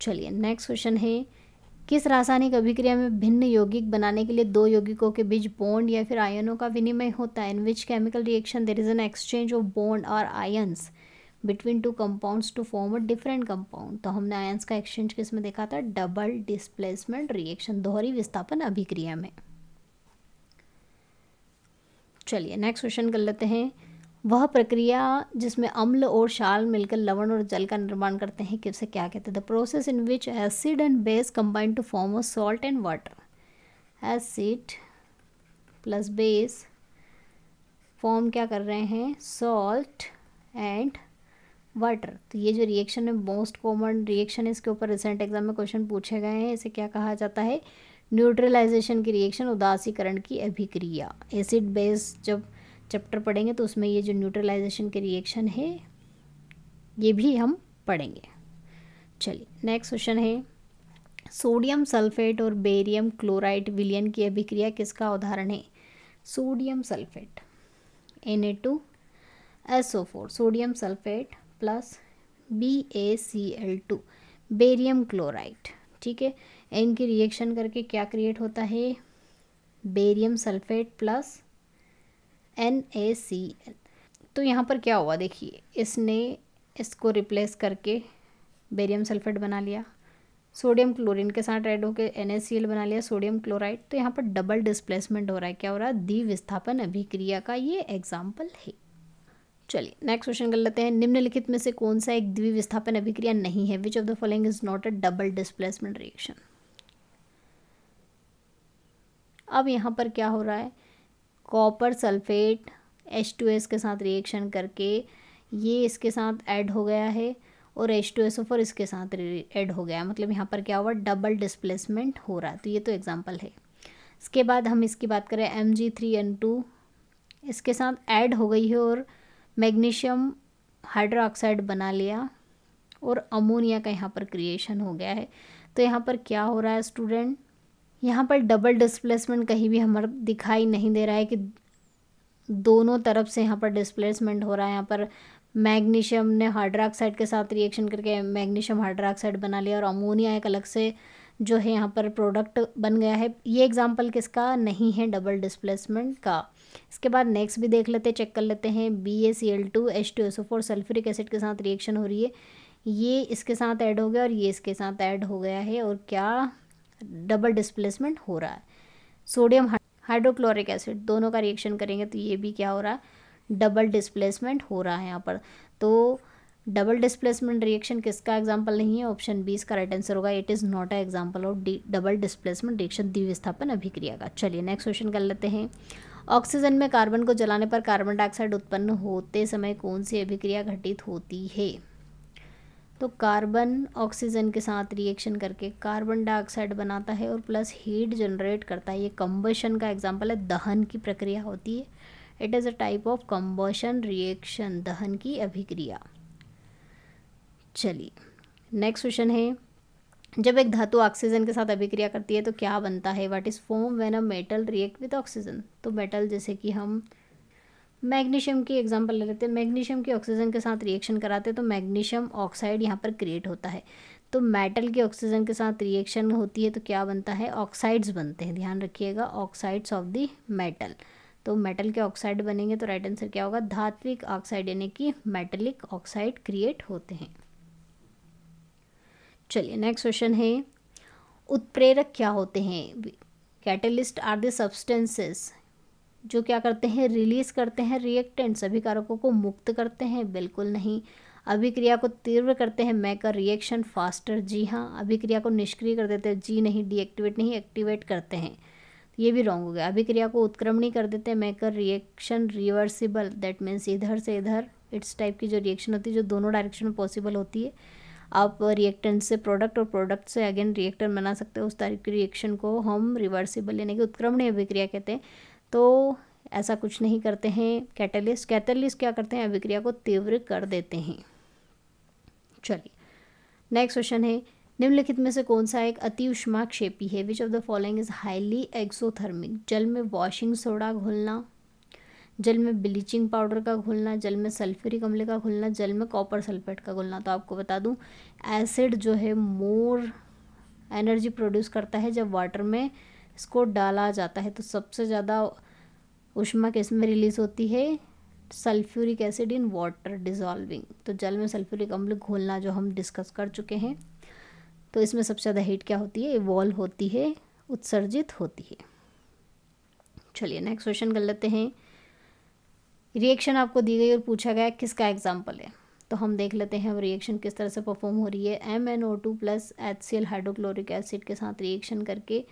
चलिए नेक्स्ट क्वेश्चन है। किस रासायनिक अभिक्रिया में भिन्न यौगिक बनाने के लिए दो यौगिकों के बीच बॉन्ड या फिर आयनों का विनिमय होता है। In which chemical reaction there is an exchange of bond और ions between two compounds to form a different compound. तो हमने आयंस का एक्सचेंज किस में देखा था, डबल डिस्प्लेसमेंट रिएक्शन, दोहरी विस्थापन अभिक्रिया में। चलिए नेक्स्ट क्वेश्चन कर लेते हैं। वह प्रक्रिया जिसमें अम्ल और क्षार मिलकर लवण और जल का निर्माण करते हैं, किसे क्या कहते हैं। The process in which acid and base combine to form a salt and water. Acid plus base form क्या कर रहे हैं, सॉल्ट एंड वाटर। तो ये जो रिएक्शन है मोस्ट कॉमन रिएक्शन है, इसके ऊपर रिसेंट एग्जाम में क्वेश्चन पूछे गए हैं। इसे क्या कहा जाता है, न्यूट्रलाइजेशन की रिएक्शन, उदासीकरण की अभिक्रिया। एसिड बेस जब चैप्टर पढ़ेंगे तो उसमें ये जो न्यूट्रलाइजेशन की रिएक्शन है ये भी हम पढ़ेंगे। चलिए नेक्स्ट क्वेश्चन है। सोडियम सल्फेट और बेरियम क्लोराइड विलयन की अभिक्रिया किसका उदाहरण है। Sodium sulphate Na2SO4, sodium sulphate plus BaCl2 barium chloride, ठीक है। इनकी रिएक्शन करके क्या क्रिएट होता है, बेरियम सल्फेट प्लस NaCl। तो यहाँ पर क्या हुआ देखिए, इसने इसको रिप्लेस करके बेरियम सल्फेट बना लिया, सोडियम क्लोरीन के साथ ऐड होकर NaCl बना लिया, सोडियम क्लोराइड। तो यहाँ पर डबल डिस्प्लेसमेंट हो रहा है, क्या हो रहा है, द्विविस्थापन अभिक्रिया का ये एग्जाम्पल है। चलिए नेक्स्ट क्वेश्चन कर लेते हैं। निम्नलिखित में से कौन सा एक द्विविस्थापन अभिक्रिया नहीं है। Which of the following is not a double displacement reaction. अब यहाँ पर क्या हो रहा है, कॉपर सल्फेट H2S के साथ रिएक्शन करके ये इसके साथ ऐड हो गया है और H2SO4 इसके साथ ऐड हो गया, मतलब यहाँ पर क्या हुआ, डबल डिस्प्लेसमेंट हो रहा है। तो ये तो एग्जाम्पल है। इसके बाद हम इसकी बात करें, Mg3N2 इसके साथ ऐड हो गई है और मैग्नीशियम हाइड्रोक्साइड बना लिया और अमोनिया का यहाँ पर क्रिएशन हो गया है। तो यहाँ पर क्या हो रहा है स्टूडेंट, यहाँ पर डबल डिस्प्लेसमेंट कहीं भी हमारा दिखाई नहीं दे रहा है कि दोनों तरफ से यहाँ पर डिस्प्लेसमेंट हो रहा है। यहाँ पर मैग्नीशियम ने हाइड्रोक्साइड के साथ रिएक्शन करके मैग्नीशियम हाइड्रोक्साइड बना लिया और अमोनिया एक अलग से जो है यहाँ पर प्रोडक्ट बन गया है। ये एग्जाम्पल किसका नहीं है, डबल डिस्प्लेसमेंट का। इसके बाद नेक्स्ट भी देख लेते हैं, चेक कर लेते हैं। BaCl2 H2SO4 सल्फ्यूरिक एसिड के साथ रिएक्शन हो रही है, ये इसके साथ ऐड हो गया और ये इसके साथ ऐड हो गया है और क्या डबल डिस्प्लेसमेंट हो रहा है। सोडियम हाइड्रोक्लोरिक एसिड दोनों का रिएक्शन करेंगे तो ये भी क्या हो रहा है, डबल डिस्प्लेसमेंट हो रहा है यहाँ पर। तो डबल डिस्प्लेसमेंट रिएक्शन किसका एग्जाम्पल नहीं है, ऑप्शन बी इसका राइट आंसर होगा। It is not a example of double displacement reaction, द्विविस्थापन अभिक्रिया का। चलिए नेक्स्ट क्वेश्चन कर लेते हैं। ऑक्सीजन में कार्बन को जलाने पर कार्बन डाइऑक्साइड उत्पन्न होते समय कौन सी अभिक्रिया घटित होती है। तो कार्बन ऑक्सीजन के साथ रिएक्शन करके कार्बन डाइऑक्साइड बनाता है और प्लस हीट जनरेट करता है। ये कंबशन का एग्जांपल है, दहन की प्रक्रिया होती है। It is a type of combustion reaction, दहन की अभिक्रिया। चलिए नेक्स्ट क्वेश्चन है, जब एक धातु ऑक्सीजन के साथ अभिक्रिया करती है तो क्या बनता है? What is form when a metal react with oxygen? तो मेटल, जैसे कि हम मैग्नीशियम की एग्जांपल ले लेते हैं, मैग्नीशियम की ऑक्सीजन के साथ रिएक्शन कराते हैं तो मैग्नीशियम ऑक्साइड यहाँ पर क्रिएट होता है। तो मेटल की ऑक्सीजन के साथ रिएक्शन होती है तो क्या बनता है? ऑक्साइड्स बनते हैं, ध्यान रखिएगा, ऑक्साइड्स ऑफ द मेटल। तो मेटल के ऑक्साइड बनेंगे तो राइट आंसर क्या होगा? धात्विक ऑक्साइड, यानी कि मेटेलिक ऑक्साइड क्रिएट होते हैं। चलिए नेक्स्ट क्वेश्चन है, उत्प्रेरक क्या होते हैं? कैटलिस्ट आर द सब्सटेंसेस जो क्या करते हैं? रिलीज करते हैं रिएक्टेंट्स, अभिकारकों को मुक्त करते हैं? बिल्कुल नहीं। अभिक्रिया को तीव्र करते हैं, मेक अ रिएक्शन फास्टर, जी हाँ। अभिक्रिया को निष्क्रिय कर देते हैं, जी नहीं। डीएक्टिवेट नहीं, एक्टिवेट करते हैं, ये भी रॉन्ग हो गया। अभिक्रिया को उत्क्रमणी कर देते हैं, make a reaction reversible, that means इधर से इधर, इट्स टाइप की जो रिएक्शन होती है जो दोनों डायरेक्शन में पॉसिबल होती है। आप रिएक्टेंट से प्रोडक्ट और प्रोडक्ट से अगेन रिएक्टर बना सकते हो, उस टाइप की रिएक्शन को हम रिवर्सिबल यानी कि उत्क्रमणीय अभिक्रिया कहते हैं। तो ऐसा कुछ नहीं करते हैं कैटलिस्ट। कैटलिस्ट क्या करते हैं? अभिक्रिया को तीव्र कर देते हैं। चलिए नेक्स्ट क्वेश्चन है, निम्नलिखित में से कौन सा एक अति ऊष्माक्षेपी है? Which of the following is highly exothermic? जल में वॉशिंग सोडा घोलना, जल में ब्लीचिंग पाउडर का घुलना, जल में सल्फ्यूरिक अम्ल का घुलना, जल में कॉपर सल्फेट का घुलना। तो आपको बता दूं, एसिड जो है मोर एनर्जी प्रोड्यूस करता है जब वाटर में इसको डाला जाता है। तो सबसे ज़्यादा ऊष्मा किस में रिलीज होती है? Sulphuric acid in water dissolving. तो जल में सल्फ्यूरिक अम्ल घोलना जो हम डिस्कस कर चुके हैं, तो इसमें सबसे ज़्यादा हीट क्या होती है? इवॉल्व होती है, उत्सर्जित होती है। चलिए नेक्स्ट क्वेश्चन कर लेते हैं। रिएक्शन आपको दी गई और पूछा गया किसका एग्जाम्पल है, तो हम देख लेते हैं अब रिएक्शन किस तरह से परफॉर्म हो रही है। MnO2 plus HCl hydrochloric acid के साथ रिएक्शन करके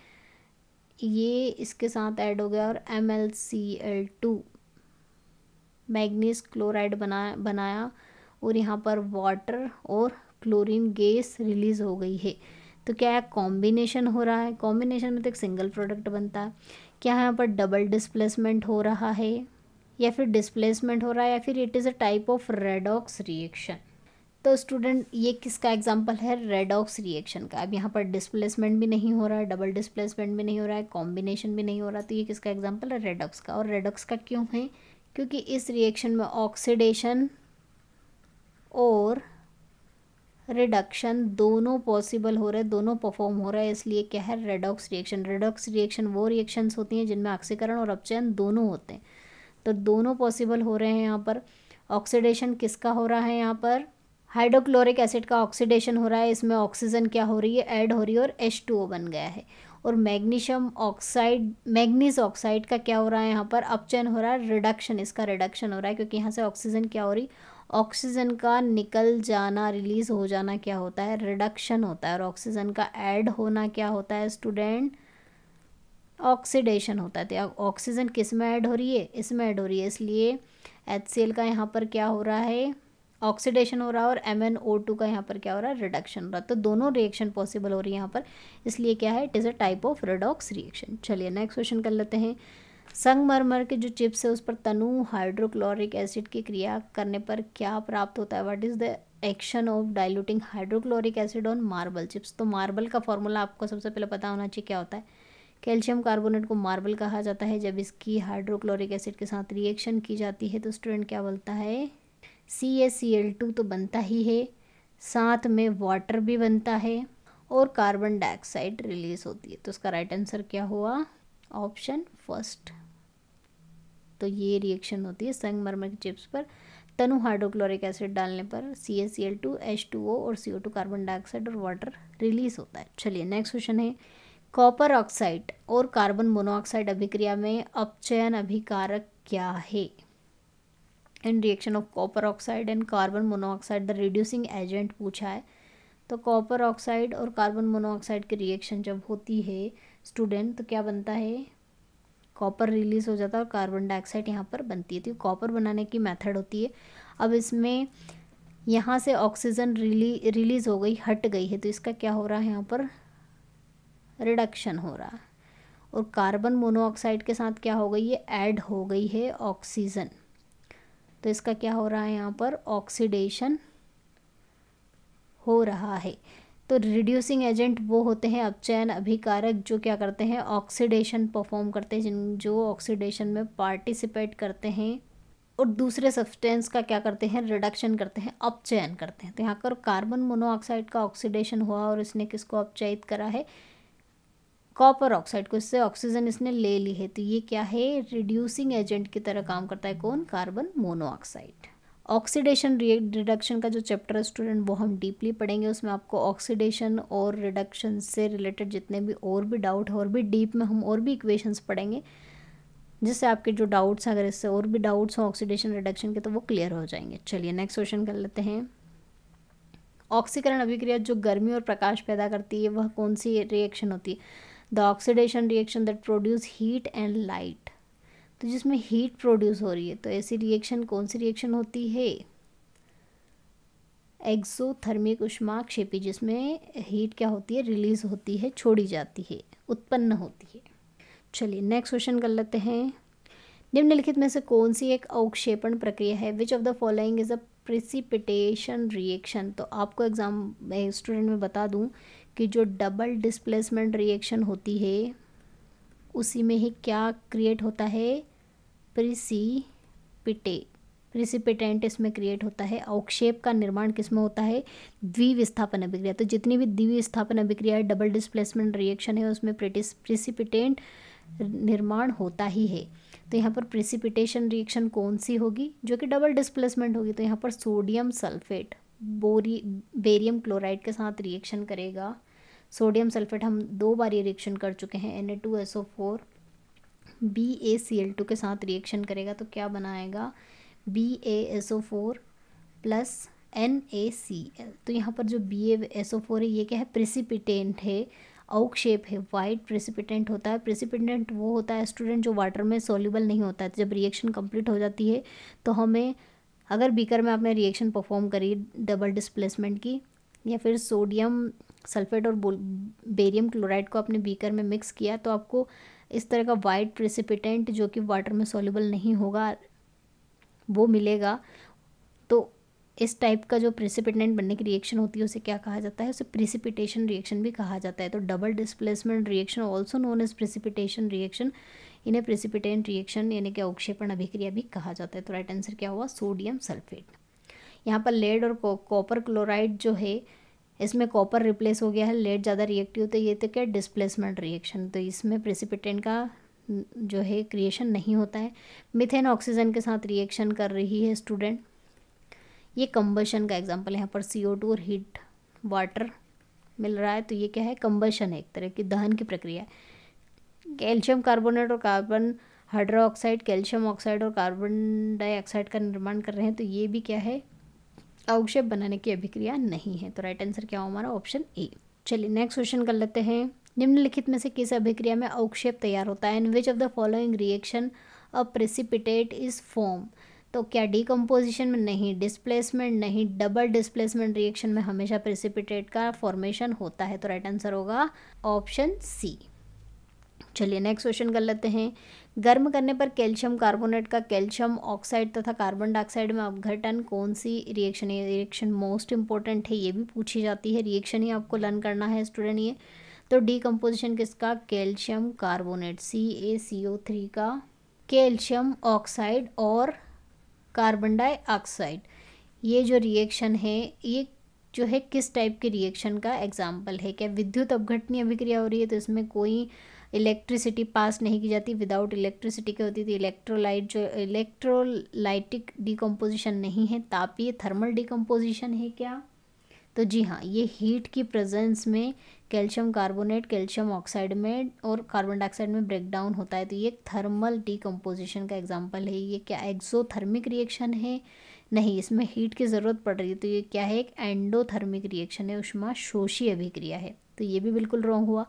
ये इसके साथ ऐड हो गया और MlCl2 मैग्नीज क्लोराइड बनाया और यहाँ पर वाटर और क्लोरीन गैस रिलीज हो गई है। तो क्या है? कॉम्बिनेशन हो रहा है। कॉम्बिनेशन में तो एक सिंगल प्रोडक्ट बनता है। क्या यहाँ पर डबल डिस्प्लेसमेंट हो रहा है या फिर डिस्प्लेसमेंट हो रहा है या फिर it is a type of redox reaction? तो स्टूडेंट ये किसका एग्जांपल है? रेडॉक्स रिएक्शन का। अब यहाँ पर डिस्प्लेसमेंट भी नहीं हो रहा है, डबल डिस्प्लेसमेंट भी नहीं हो रहा है, कॉम्बिनेशन भी नहीं हो रहा, तो ये किसका एग्जांपल है? रेडॉक्स का। और रेडॉक्स का क्यों है? क्योंकि इस रिएक्शन में ऑक्सीडेशन और रिडक्शन दोनों पॉसिबल हो रहे हैं, दोनों परफॉर्म हो रहा है, इसलिए क्या है? Redox reaction. रेडॉक्स रिएक्शन वो रिएक्शंस होती हैं जिनमें ऑक्सीकरण और अपचयन दोनों होते हैं, तो दोनों पॉसिबल हो रहे हैं यहाँ पर। ऑक्सीडेशन किसका हो रहा है? यहाँ पर हाइड्रोक्लोरिक एसिड का ऑक्सीडेशन हो रहा है, इसमें ऑक्सीजन क्या हो रही है? ऐड हो रही है और H2O बन गया है। और मैग्नीशियम ऑक्साइड, मैग्नीज ऑक्साइड का क्या हो रहा है? यहाँ पर अपचयन हो रहा है, रिडक्शन, इसका रिडक्शन हो रहा है क्योंकि यहाँ से ऑक्सीजन क्या हो रही? ऑक्सीजन का निकल जाना, रिलीज हो जाना क्या होता है? रिडक्शन होता है। और ऑक्सीजन का ऐड होना क्या होता है स्टूडेंट? ऑक्सीडेशन होता है। तो ऑक्सीजन किस में ऐड हो रही है? इसमें ऐड हो रही है, इसलिए HCl का यहाँ पर क्या हो रहा है? ऑक्सीडेशन हो रहा है और MnO2 का यहाँ पर क्या हो रहा है? रिडक्शन हो रहा है। तो दोनों रिएक्शन पॉसिबल हो रही है यहाँ पर, इसलिए क्या है? It is a type of redox reaction. चलिए नेक्स्ट क्वेश्चन कर लेते हैं। संगमरमर के जो चिप्स है उस पर तनु हाइड्रोक्लोरिक एसिड की क्रिया करने पर क्या प्राप्त होता है? What is the action of diluting hydrochloric acid on marble chips? तो मार्बल का फॉर्मूला आपको सबसे पहले पता होना चाहिए क्या होता है। कैल्शियम कार्बोनेट को मार्बल कहा जाता है। जब इसकी हाइड्रोक्लोरिक एसिड के साथ रिएक्शन की जाती है तो स्टूडेंट क्या बोलता है? CaCl2 तो बनता ही है, साथ में वाटर भी बनता है और कार्बन डाइऑक्साइड रिलीज होती है। तो इसका राइट आंसर क्या हुआ? Option first. तो ये रिएक्शन होती है संगमरमर के चिप्स पर तनु हाइड्रोक्लोरिक एसिड डालने पर CaCl2 H2O और CO2 कार्बन डाइऑक्साइड और वाटर रिलीज होता है। चलिए नेक्स्ट क्वेश्चन है, कॉपर ऑक्साइड और कार्बन मोनोऑक्साइड अभिक्रिया में अपचयन अभिकारक क्या है? In reaction of copper oxide and carbon monoxide the reducing agent पूछा है। तो कॉपर ऑक्साइड और कार्बन मोनोऑक्साइड की रिएक्शन जब होती है स्टूडेंट तो क्या बनता है? कॉपर रिलीज हो जाता है और कार्बन डाइऑक्साइड यहाँ पर बनती है। तो कॉपर बनाने की मेथड होती है। अब इसमें यहाँ से ऑक्सीजन रिलीज हो गई, हट गई है, तो इसका क्या हो रहा है, यहाँ पर रिडक्शन हो रहा है। और कार्बन मोनोऑक्साइड के साथ क्या हो गई है, ऐड हो गई है ऑक्सीजन, तो इसका क्या हो रहा है, यहाँ पर ऑक्सीडेशन हो रहा है। तो रिड्यूसिंग एजेंट वो होते हैं अपचयन अभिकारक जो क्या करते हैं, ऑक्सीडेशन परफॉर्म करते हैं, जो ऑक्सीडेशन में पार्टिसिपेट करते हैं और दूसरे सब्सटेंस का क्या करते हैं, रिडक्शन करते हैं, अपचयन करते हैं। तो यहाँ पर कार्बन मोनोऑक्साइड का ऑक्सीडेशन हुआ और इसने किसको अपचयित करा है, कॉपर ऑक्साइड को, इससे ऑक्सीजन इसने ले ली है। तो ये क्या है, रिड्यूसिंग एजेंट की तरह काम करता है कौन, कार्बन मोनोऑक्साइड। ऑक्सीडेशन रिडक्शन का जो चैप्टर है स्टूडेंट वो हम डीपली पढ़ेंगे, उसमें आपको ऑक्सीडेशन और रिडक्शन से रिलेटेड जितने भी और भी डाउट है और भी डीप में हम और भी इक्वेशंस पढ़ेंगे, जिससे आपके जो डाउट्स हैं, अगर इससे और भी डाउट्स हों ऑक्सीडेशन रिडक्शन के, तो वो क्लियर हो जाएंगे। चलिए नेक्स्ट क्वेश्चन कर लेते हैं। ऑक्सीकरण अभिक्रिया जो गर्मी और प्रकाश पैदा करती है वह कौन सी रिएक्शन होती है, the oxidation reaction that produce heat and light. तो जिसमें हीट प्रोड्यूस हो रही है, तो ऐसी रिएक्शन कौन सी रिएक्शन होती है, एक्सोथर्मिक उष्माक्षेपी, जिसमें हीट क्या होती है, रिलीज होती है, छोड़ी जाती है, उत्पन्न होती है। चलिए नेक्स्ट क्वेश्चन कर लेते हैं। निम्नलिखित में से कौन सी एक अवक्षेपण प्रक्रिया है, which of the following is a precipitation reaction. तो आपको एग्जाम स्टूडेंट में बता दूं कि जो डबल डिस्प्लेसमेंट रिएक्शन होती है उसी में ही क्या क्रिएट होता है, प्रिसिपिटेंट इसमें क्रिएट होता है। अवक्षेप का निर्माण किसमें होता है, द्विविस्थापन अभिक्रिया। तो जितनी भी द्विविस्थापन अभिक्रिया है, डबल डिस्प्लेसमेंट रिएक्शन है, उसमें प्रिसिपिटेंट निर्माण होता ही है। तो यहाँ पर प्रिसिपिटेशन रिएक्शन कौन सी होगी, जो कि डबल डिस्प्लेसमेंट होगी। तो यहाँ पर सोडियम सल्फेट बेरियम क्लोराइड के साथ रिएक्शन करेगा। सोडियम सल्फेट हम 2 बार ये रिएक्शन कर चुके हैं, Na2SO4 BaCl2 के साथ रिएक्शन करेगा, तो क्या बनाएगा, BaSO4 प्लस NaCl। तो यहाँ पर जो BaSO4 है ये क्या है, प्रिसिपिटेंट है, अवक्षेप है, वाइट प्रिसिपिटेंट होता है। प्रिसिपिटेंट वो होता है स्टूडेंट जो वाटर में सॉल्युबल नहीं होता है। जब रिएक्शन कंप्लीट हो जाती है तो हमें, अगर बीकर में आपने रिएक्शन परफॉर्म करी डबल डिस्प्लेसमेंट की, या फिर सोडियम सल्फेट और बेरियम क्लोराइड को आपने बीकर में मिक्स किया, तो आपको इस तरह का वाइट प्रिसिपिटेंट जो कि वाटर में सॉल्युबल नहीं होगा वो मिलेगा। तो इस टाइप का जो प्रिसिपिटेंट बनने की रिएक्शन होती है उसे क्या कहा जाता है, उसे प्रिसिपिटेशन रिएक्शन भी कहा जाता है। तो double displacement reaction also known as precipitation reaction, इन्हें प्रिसिपिटेंट रिएक्शन यानी कि अवक्षेपण अभिक्रिया भी कहा जाता है। तो राइट आंसर क्या हुआ, सोडियम सल्फेट। यहाँ पर लेड और कॉपर क्लोराइड जो है, इसमें कॉपर रिप्लेस हो गया है, लेड ज़्यादा रिएक्टिव, तो ये तो क्या डिस्प्लेसमेंट रिएक्शन, तो इसमें प्रिसिपिटेंट का जो है क्रिएशन नहीं होता है। मिथेन ऑक्सीजन के साथ रिएक्शन कर रही है स्टूडेंट, ये कंबशन का एग्जांपल है। यहाँ पर CO2 और हीट वाटर मिल रहा है, तो ये क्या है, कंबशन है, एक तरह की दहन की प्रक्रिया है। कैल्शियम कार्बोनेट और कार्बन हाइड्रोक्साइड कैल्शियम ऑक्साइड और कार्बन डाइऑक्साइड का निर्माण कर रहे हैं, तो ये भी क्या है, अवक्षेप बनाने की अभिक्रिया नहीं है। तो राइट आंसर क्या हो हमारा, ऑप्शन ए। चलिए नेक्स्ट क्वेश्चन कर लेते हैं। निम्नलिखित में से किस अभिक्रिया में अवक्षेप तैयार होता है, in which of the following reaction a precipitate is form. तो क्या डिकम्पोजिशन में नहीं, डिस्प्लेसमेंट नहीं, डबल डिस्प्लेसमेंट रिएक्शन में हमेशा प्रेसिपिटेट का फॉर्मेशन होता है। तो राइट आंसर होगा ऑप्शन सी। चलिए नेक्स्ट क्वेश्चन कर लेते हैं। गर्म करने पर कैल्शियम कार्बोनेट का कैल्शियम ऑक्साइड तथा कार्बन डाइऑक्साइड में अपघटन कौन सी रिएक्शन है। रिएक्शन मोस्ट इंपॉर्टेंट है, ये भी पूछी जाती है, रिएक्शन ही आपको लर्न करना है स्टूडेंट ये। तो डीकम्पोजिशन किसका, कैल्शियम कार्बोनेट CaCO3 का कैल्शियम ऑक्साइड और कार्बन डाइऑक्साइड, ये जो रिएक्शन है ये जो है किस टाइप के रिएक्शन का एग्जाम्पल है। क्या विद्युत अपघटनीय अभिक्रिया हो रही है, तो इसमें कोई इलेक्ट्रिसिटी पास नहीं की जाती, विदाउट इलेक्ट्रिसिटी की होती थी। इलेक्ट्रोलाइट जो इलेक्ट्रोलाइटिक डिकम्पोजिशन नहीं है, तापीय थर्मल डिकम्पोजिशन है क्या, तो जी हाँ, ये हीट की प्रेजेंस में कैल्शियम कार्बोनेट कैल्शियम ऑक्साइड में और कार्बन डाइऑक्साइड में ब्रेक डाउन होता है, तो ये थर्मल डिकम्पोजिशन का एग्जाम्पल है। ये क्या एक्सोथर्मिक रिएक्शन है, नहीं, इसमें हीट की ज़रूरत पड़ रही है, तो ये क्या है, एक एंडोथर्मिक रिएक्शन है, ऊष्मा शोषी अभिक्रिया है, तो ये भी बिल्कुल रॉन्ग हुआ।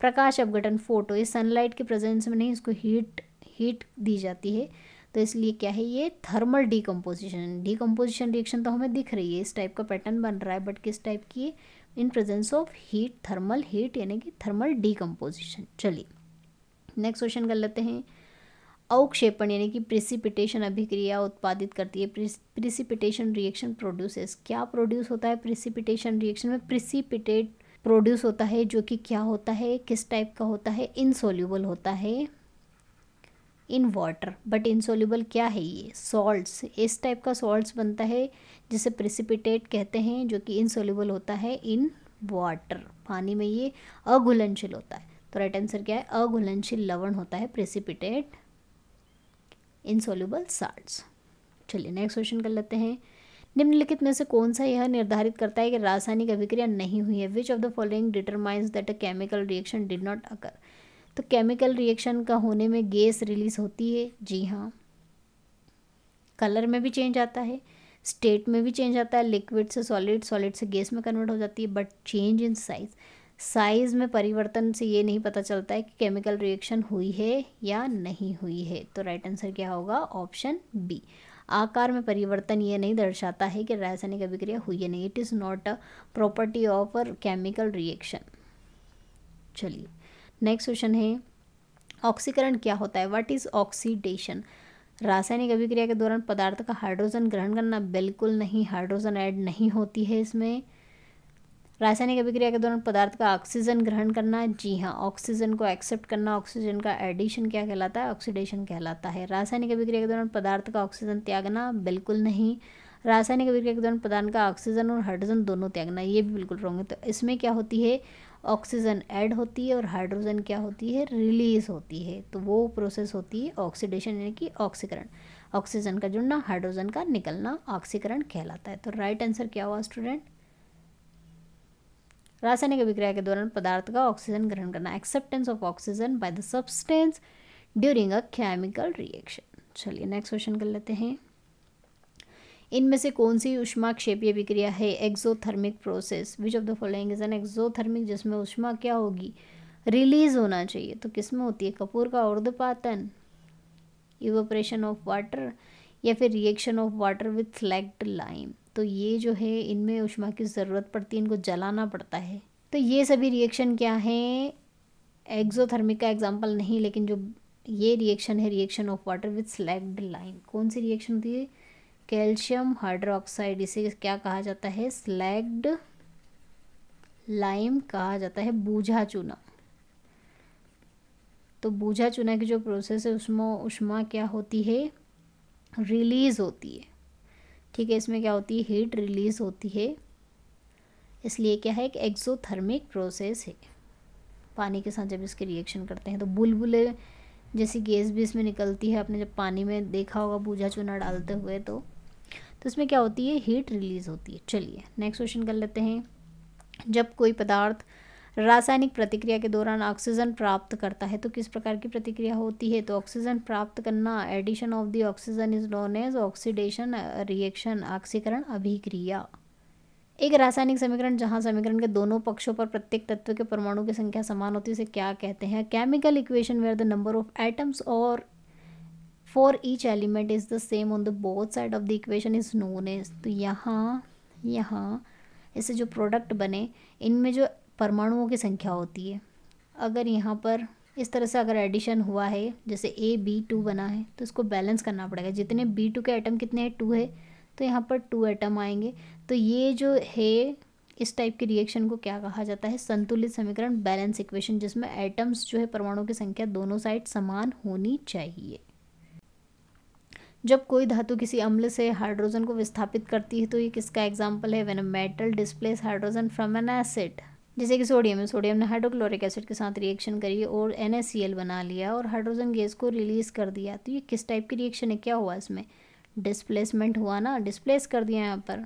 प्रकाश अपघटन फोटो, ये सनलाइट के प्रेजेंस में नहीं, इसको हीट दी जाती है, तो इसलिए क्या है ये थर्मल डीकम्पोजिशन। डीकम्पोजिशन रिएक्शन तो हमें दिख रही है, इस टाइप का पैटर्न बन रहा है, बट किस टाइप की है, in presence of heat, thermal heat यानी कि थर्मल डीकम्पोजिशन। चलिए नेक्स्ट क्वेश्चन कर लेते हैं। अवक्षेपण यानी कि प्रिसिपिटेशन अभिक्रिया उत्पादित करती है। प्रिसिपिटेशन रिएक्शन प्रोड्यूसेस, क्या प्रोड्यूस होता है प्रिसिपिटेशन रिएक्शन में? प्रिसिपिटेट प्रोड्यूस होता है, जो कि क्या होता है, किस टाइप का होता है, इनसोल्यूबल होता है इन वाटर। बट इनसोल्यूबल क्या है ये? सॉल्ट्स, इस टाइप का सॉल्ट्स बनता है जिसे प्रिसिपिटेट कहते हैं, जो कि इनसोल्यूबल होता है इन वाटर, पानी में ये अघुलनशील होता है। तो राइट आंसर क्या है? अघुलनशील लवण होता है प्रिसिपिटेट, इनसोल्यूबल साल्ट्स। चलिए नेक्स्ट क्वेश्चन कर लेते हैं। निम्नलिखित में से कौन सा यह निर्धारित करता है कि रासायनिक अभिक्रिया नहीं हुई है? Which of the following determines that a chemical reaction did not occur? तो केमिकल रिएक्शन का होने में गैस रिलीज होती है, जी हाँ। कलर में भी चेंज आता है, स्टेट में भी चेंज आता है, लिक्विड से सॉलिड, सॉलिड से गैस में कन्वर्ट हो जाती है, but change in size, size में परिवर्तन से ये नहीं पता चलता है कि केमिकल रिएक्शन हुई है या नहीं हुई है। तो राइट आंसर क्या होगा? Option B. आकार में परिवर्तन ये नहीं दर्शाता है कि रासायनिक अभिक्रिया हुई है नहीं। It is not a property of a chemical reaction. चलिए नेक्स्ट क्वेश्चन है, ऑक्सीकरण क्या होता है? What is oxidation? रासायनिक अभिक्रिया के दौरान पदार्थ का हाइड्रोजन ग्रहण करना, बिल्कुल नहीं, हाइड्रोजन ऐड नहीं होती है इसमें। रासायनिक अभिक्रिया के दौरान पदार्थ का ऑक्सीजन ग्रहण करना, जी हाँ, ऑक्सीजन को एक्सेप्ट करना, ऑक्सीजन का एडिशन क्या कहलाता है? ऑक्सीडेशन कहलाता है। रासायनिक अभिक्रिया के दौरान पदार्थ का ऑक्सीजन त्यागना, बिल्कुल नहीं। रासायनिक अभिक्रिया के दौरान पदार्थ का ऑक्सीजन और हाइड्रोजन दोनों त्यागना, ये भी बिल्कुल रॉन्ग है। तो इसमें क्या होती है? ऑक्सीजन ऐड होती है और हाइड्रोजन क्या होती है? रिलीज होती है। तो वो प्रोसेस होती है ऑक्सीडेशन यानी कि ऑक्सीकरण। ऑक्सीजन का जुड़ना, हाइड्रोजन का निकलना ऑक्सीकरण कहलाता है। तो राइट आंसर क्या हुआ स्टूडेंट? रासायनिक अभिक्रिया के दौरान पदार्थ का ऑक्सीजन ग्रहण करना, acceptance of oxygen by the substance during a chemical reaction. चलिए नेक्स्ट क्वेश्चन कर लेते हैं। इनमें से कौन सी ऊष्माक्षेपीय अभिक्रिया है? Exothermic process. Which of the following is an exothermic? जिसमें ऊष्मा क्या होगी? रिलीज होना चाहिए। तो किस में होती है? कपूर का ऊर्ध्वपातन, इवेपोरेशन ऑफ वाटर, या फिर reaction of water with slagged lime. तो ये जो है इनमें ऊष्मा की ज़रूरत पड़ती है, इनको जलाना पड़ता है। तो ये सभी रिएक्शन क्या हैं? एक्सोथर्मिक का एग्जाम्पल नहीं, लेकिन जो ये रिएक्शन है, reaction of water with slagged lime, कौन सी रिएक्शन होती है? कैल्शियम हाइड्रोक्साइड, इसे क्या कहा जाता है? स्लैग्ड लाइम कहा जाता है, बूझा चूना। तो बूझा चूना की जो प्रोसेस है उसमें ऊष्मा क्या होती है? रिलीज होती है। ठीक है, इसमें क्या होती है? हीट रिलीज होती है, इसलिए क्या है? एक एक्सोथर्मिक प्रोसेस है। पानी के साथ जब इसके रिएक्शन करते हैं तो बुलबुले जैसी गैस भी इसमें निकलती है। आपने जब पानी में देखा होगा बूझा चूना डालते हुए, तो इसमें क्या होती है? हीट रिलीज होती है। चलिए नेक्स्ट क्वेश्चन कर लेते हैं। जब कोई पदार्थ रासायनिक प्रतिक्रिया के दौरान ऑक्सीजन प्राप्त करता है तो किस प्रकार की प्रतिक्रिया होती है? तो ऑक्सीजन प्राप्त करना, addition of the oxygen is known as oxidation reaction, ऑक्सीकरण अभिक्रिया। एक रासायनिक समीकरण जहां समीकरण के दोनों पक्षों पर प्रत्येक तत्व के परमाणु की संख्या समान होती है उसे क्या कहते हैं? Chemical equation where the number of atoms और for each element is the same on the both side of the equation is known as. तो यहाँ इससे जो प्रोडक्ट बने, इनमें जो परमाणुओं की संख्या होती है, अगर यहाँ पर इस तरह से अगर एडिशन हुआ है, जैसे AB2 बना है, तो इसको बैलेंस करना पड़ेगा। जितने B2 के एटम कितने हैं? 2 है, तो यहाँ पर 2 एटम आएंगे। तो ये जो है इस टाइप की रिएक्शन को क्या कहा जाता है? संतुलित समीकरण, बैलेंस इक्वेशन, जिसमें एटम्स जो है परमाणु की संख्या दोनों साइड समान होनी चाहिए। जब कोई धातु किसी अम्ल से हाइड्रोजन को विस्थापित करती है तो ये किसका एग्जाम्पल है? When a metal displace hydrogen from N acid. जैसे कि सोडियम ने हाइड्रोक्लोरिक एसिड के साथ रिएक्शन करी और NaCl बना लिया और हाइड्रोजन गैस को रिलीज कर दिया। तो ये किस टाइप की रिएक्शन है? क्या हुआ इसमें? डिस्प्लेसमेंट हुआ ना, डिस्प्लेस कर दिया। यहाँ पर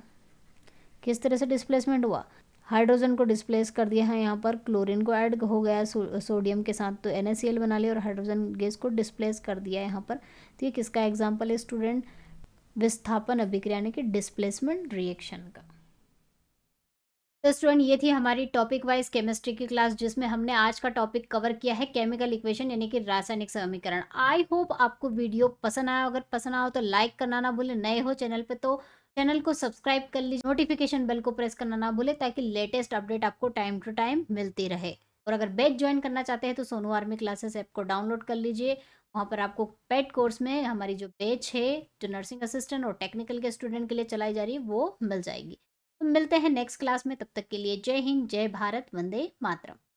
किस तरह से डिस्प्लेसमेंट हुआ? हाइड्रोजन को डिस्प्लेस कर दिया है, यहाँ पर क्लोरीन को ऐड हो गया सोडियम के साथ, तो NaCl बना लिया और हाइड्रोजन गैस को डिस्प्लेस कर दिया यहाँ पर। तो ये किसका एग्जाम्पल है स्टूडेंट? विस्थापन अभिक्रिया यानी कि डिस्प्लेसमेंट रिएक्शन का। तो स्टूडेंट ये थी हमारी टॉपिक वाइज केमिस्ट्री की क्लास जिसमें हमने आज का टॉपिक कवर किया है केमिकल इक्वेशन यानी कि रासायनिक समीकरण। आई होप आपको वीडियो पसंद आया, अगर पसंद आया हो तो लाइक करना ना भूलें, नए हो चैनल पे तो चैनल को सब्सक्राइब कर लीजिए, नोटिफिकेशन बेल को प्रेस करना ना भूलें ताकि लेटेस्ट अपडेट आपको टाइम टू टाइम मिलती रहे। और अगर बैच ज्वाइन करना चाहते हैं तो सोनू आर्मी क्लासेस ऐप को डाउनलोड कर लीजिए। वहाँ पर आपको पेड कोर्स में हमारी जो बैच है जो नर्सिंग असिस्टेंट और टेक्निकल के स्टूडेंट के लिए चलाई जा रही है वो मिल जाएगी। तो मिलते हैं नेक्स्ट क्लास में, तब तक के लिए जय हिंद, जय भारत, वंदे मातरम।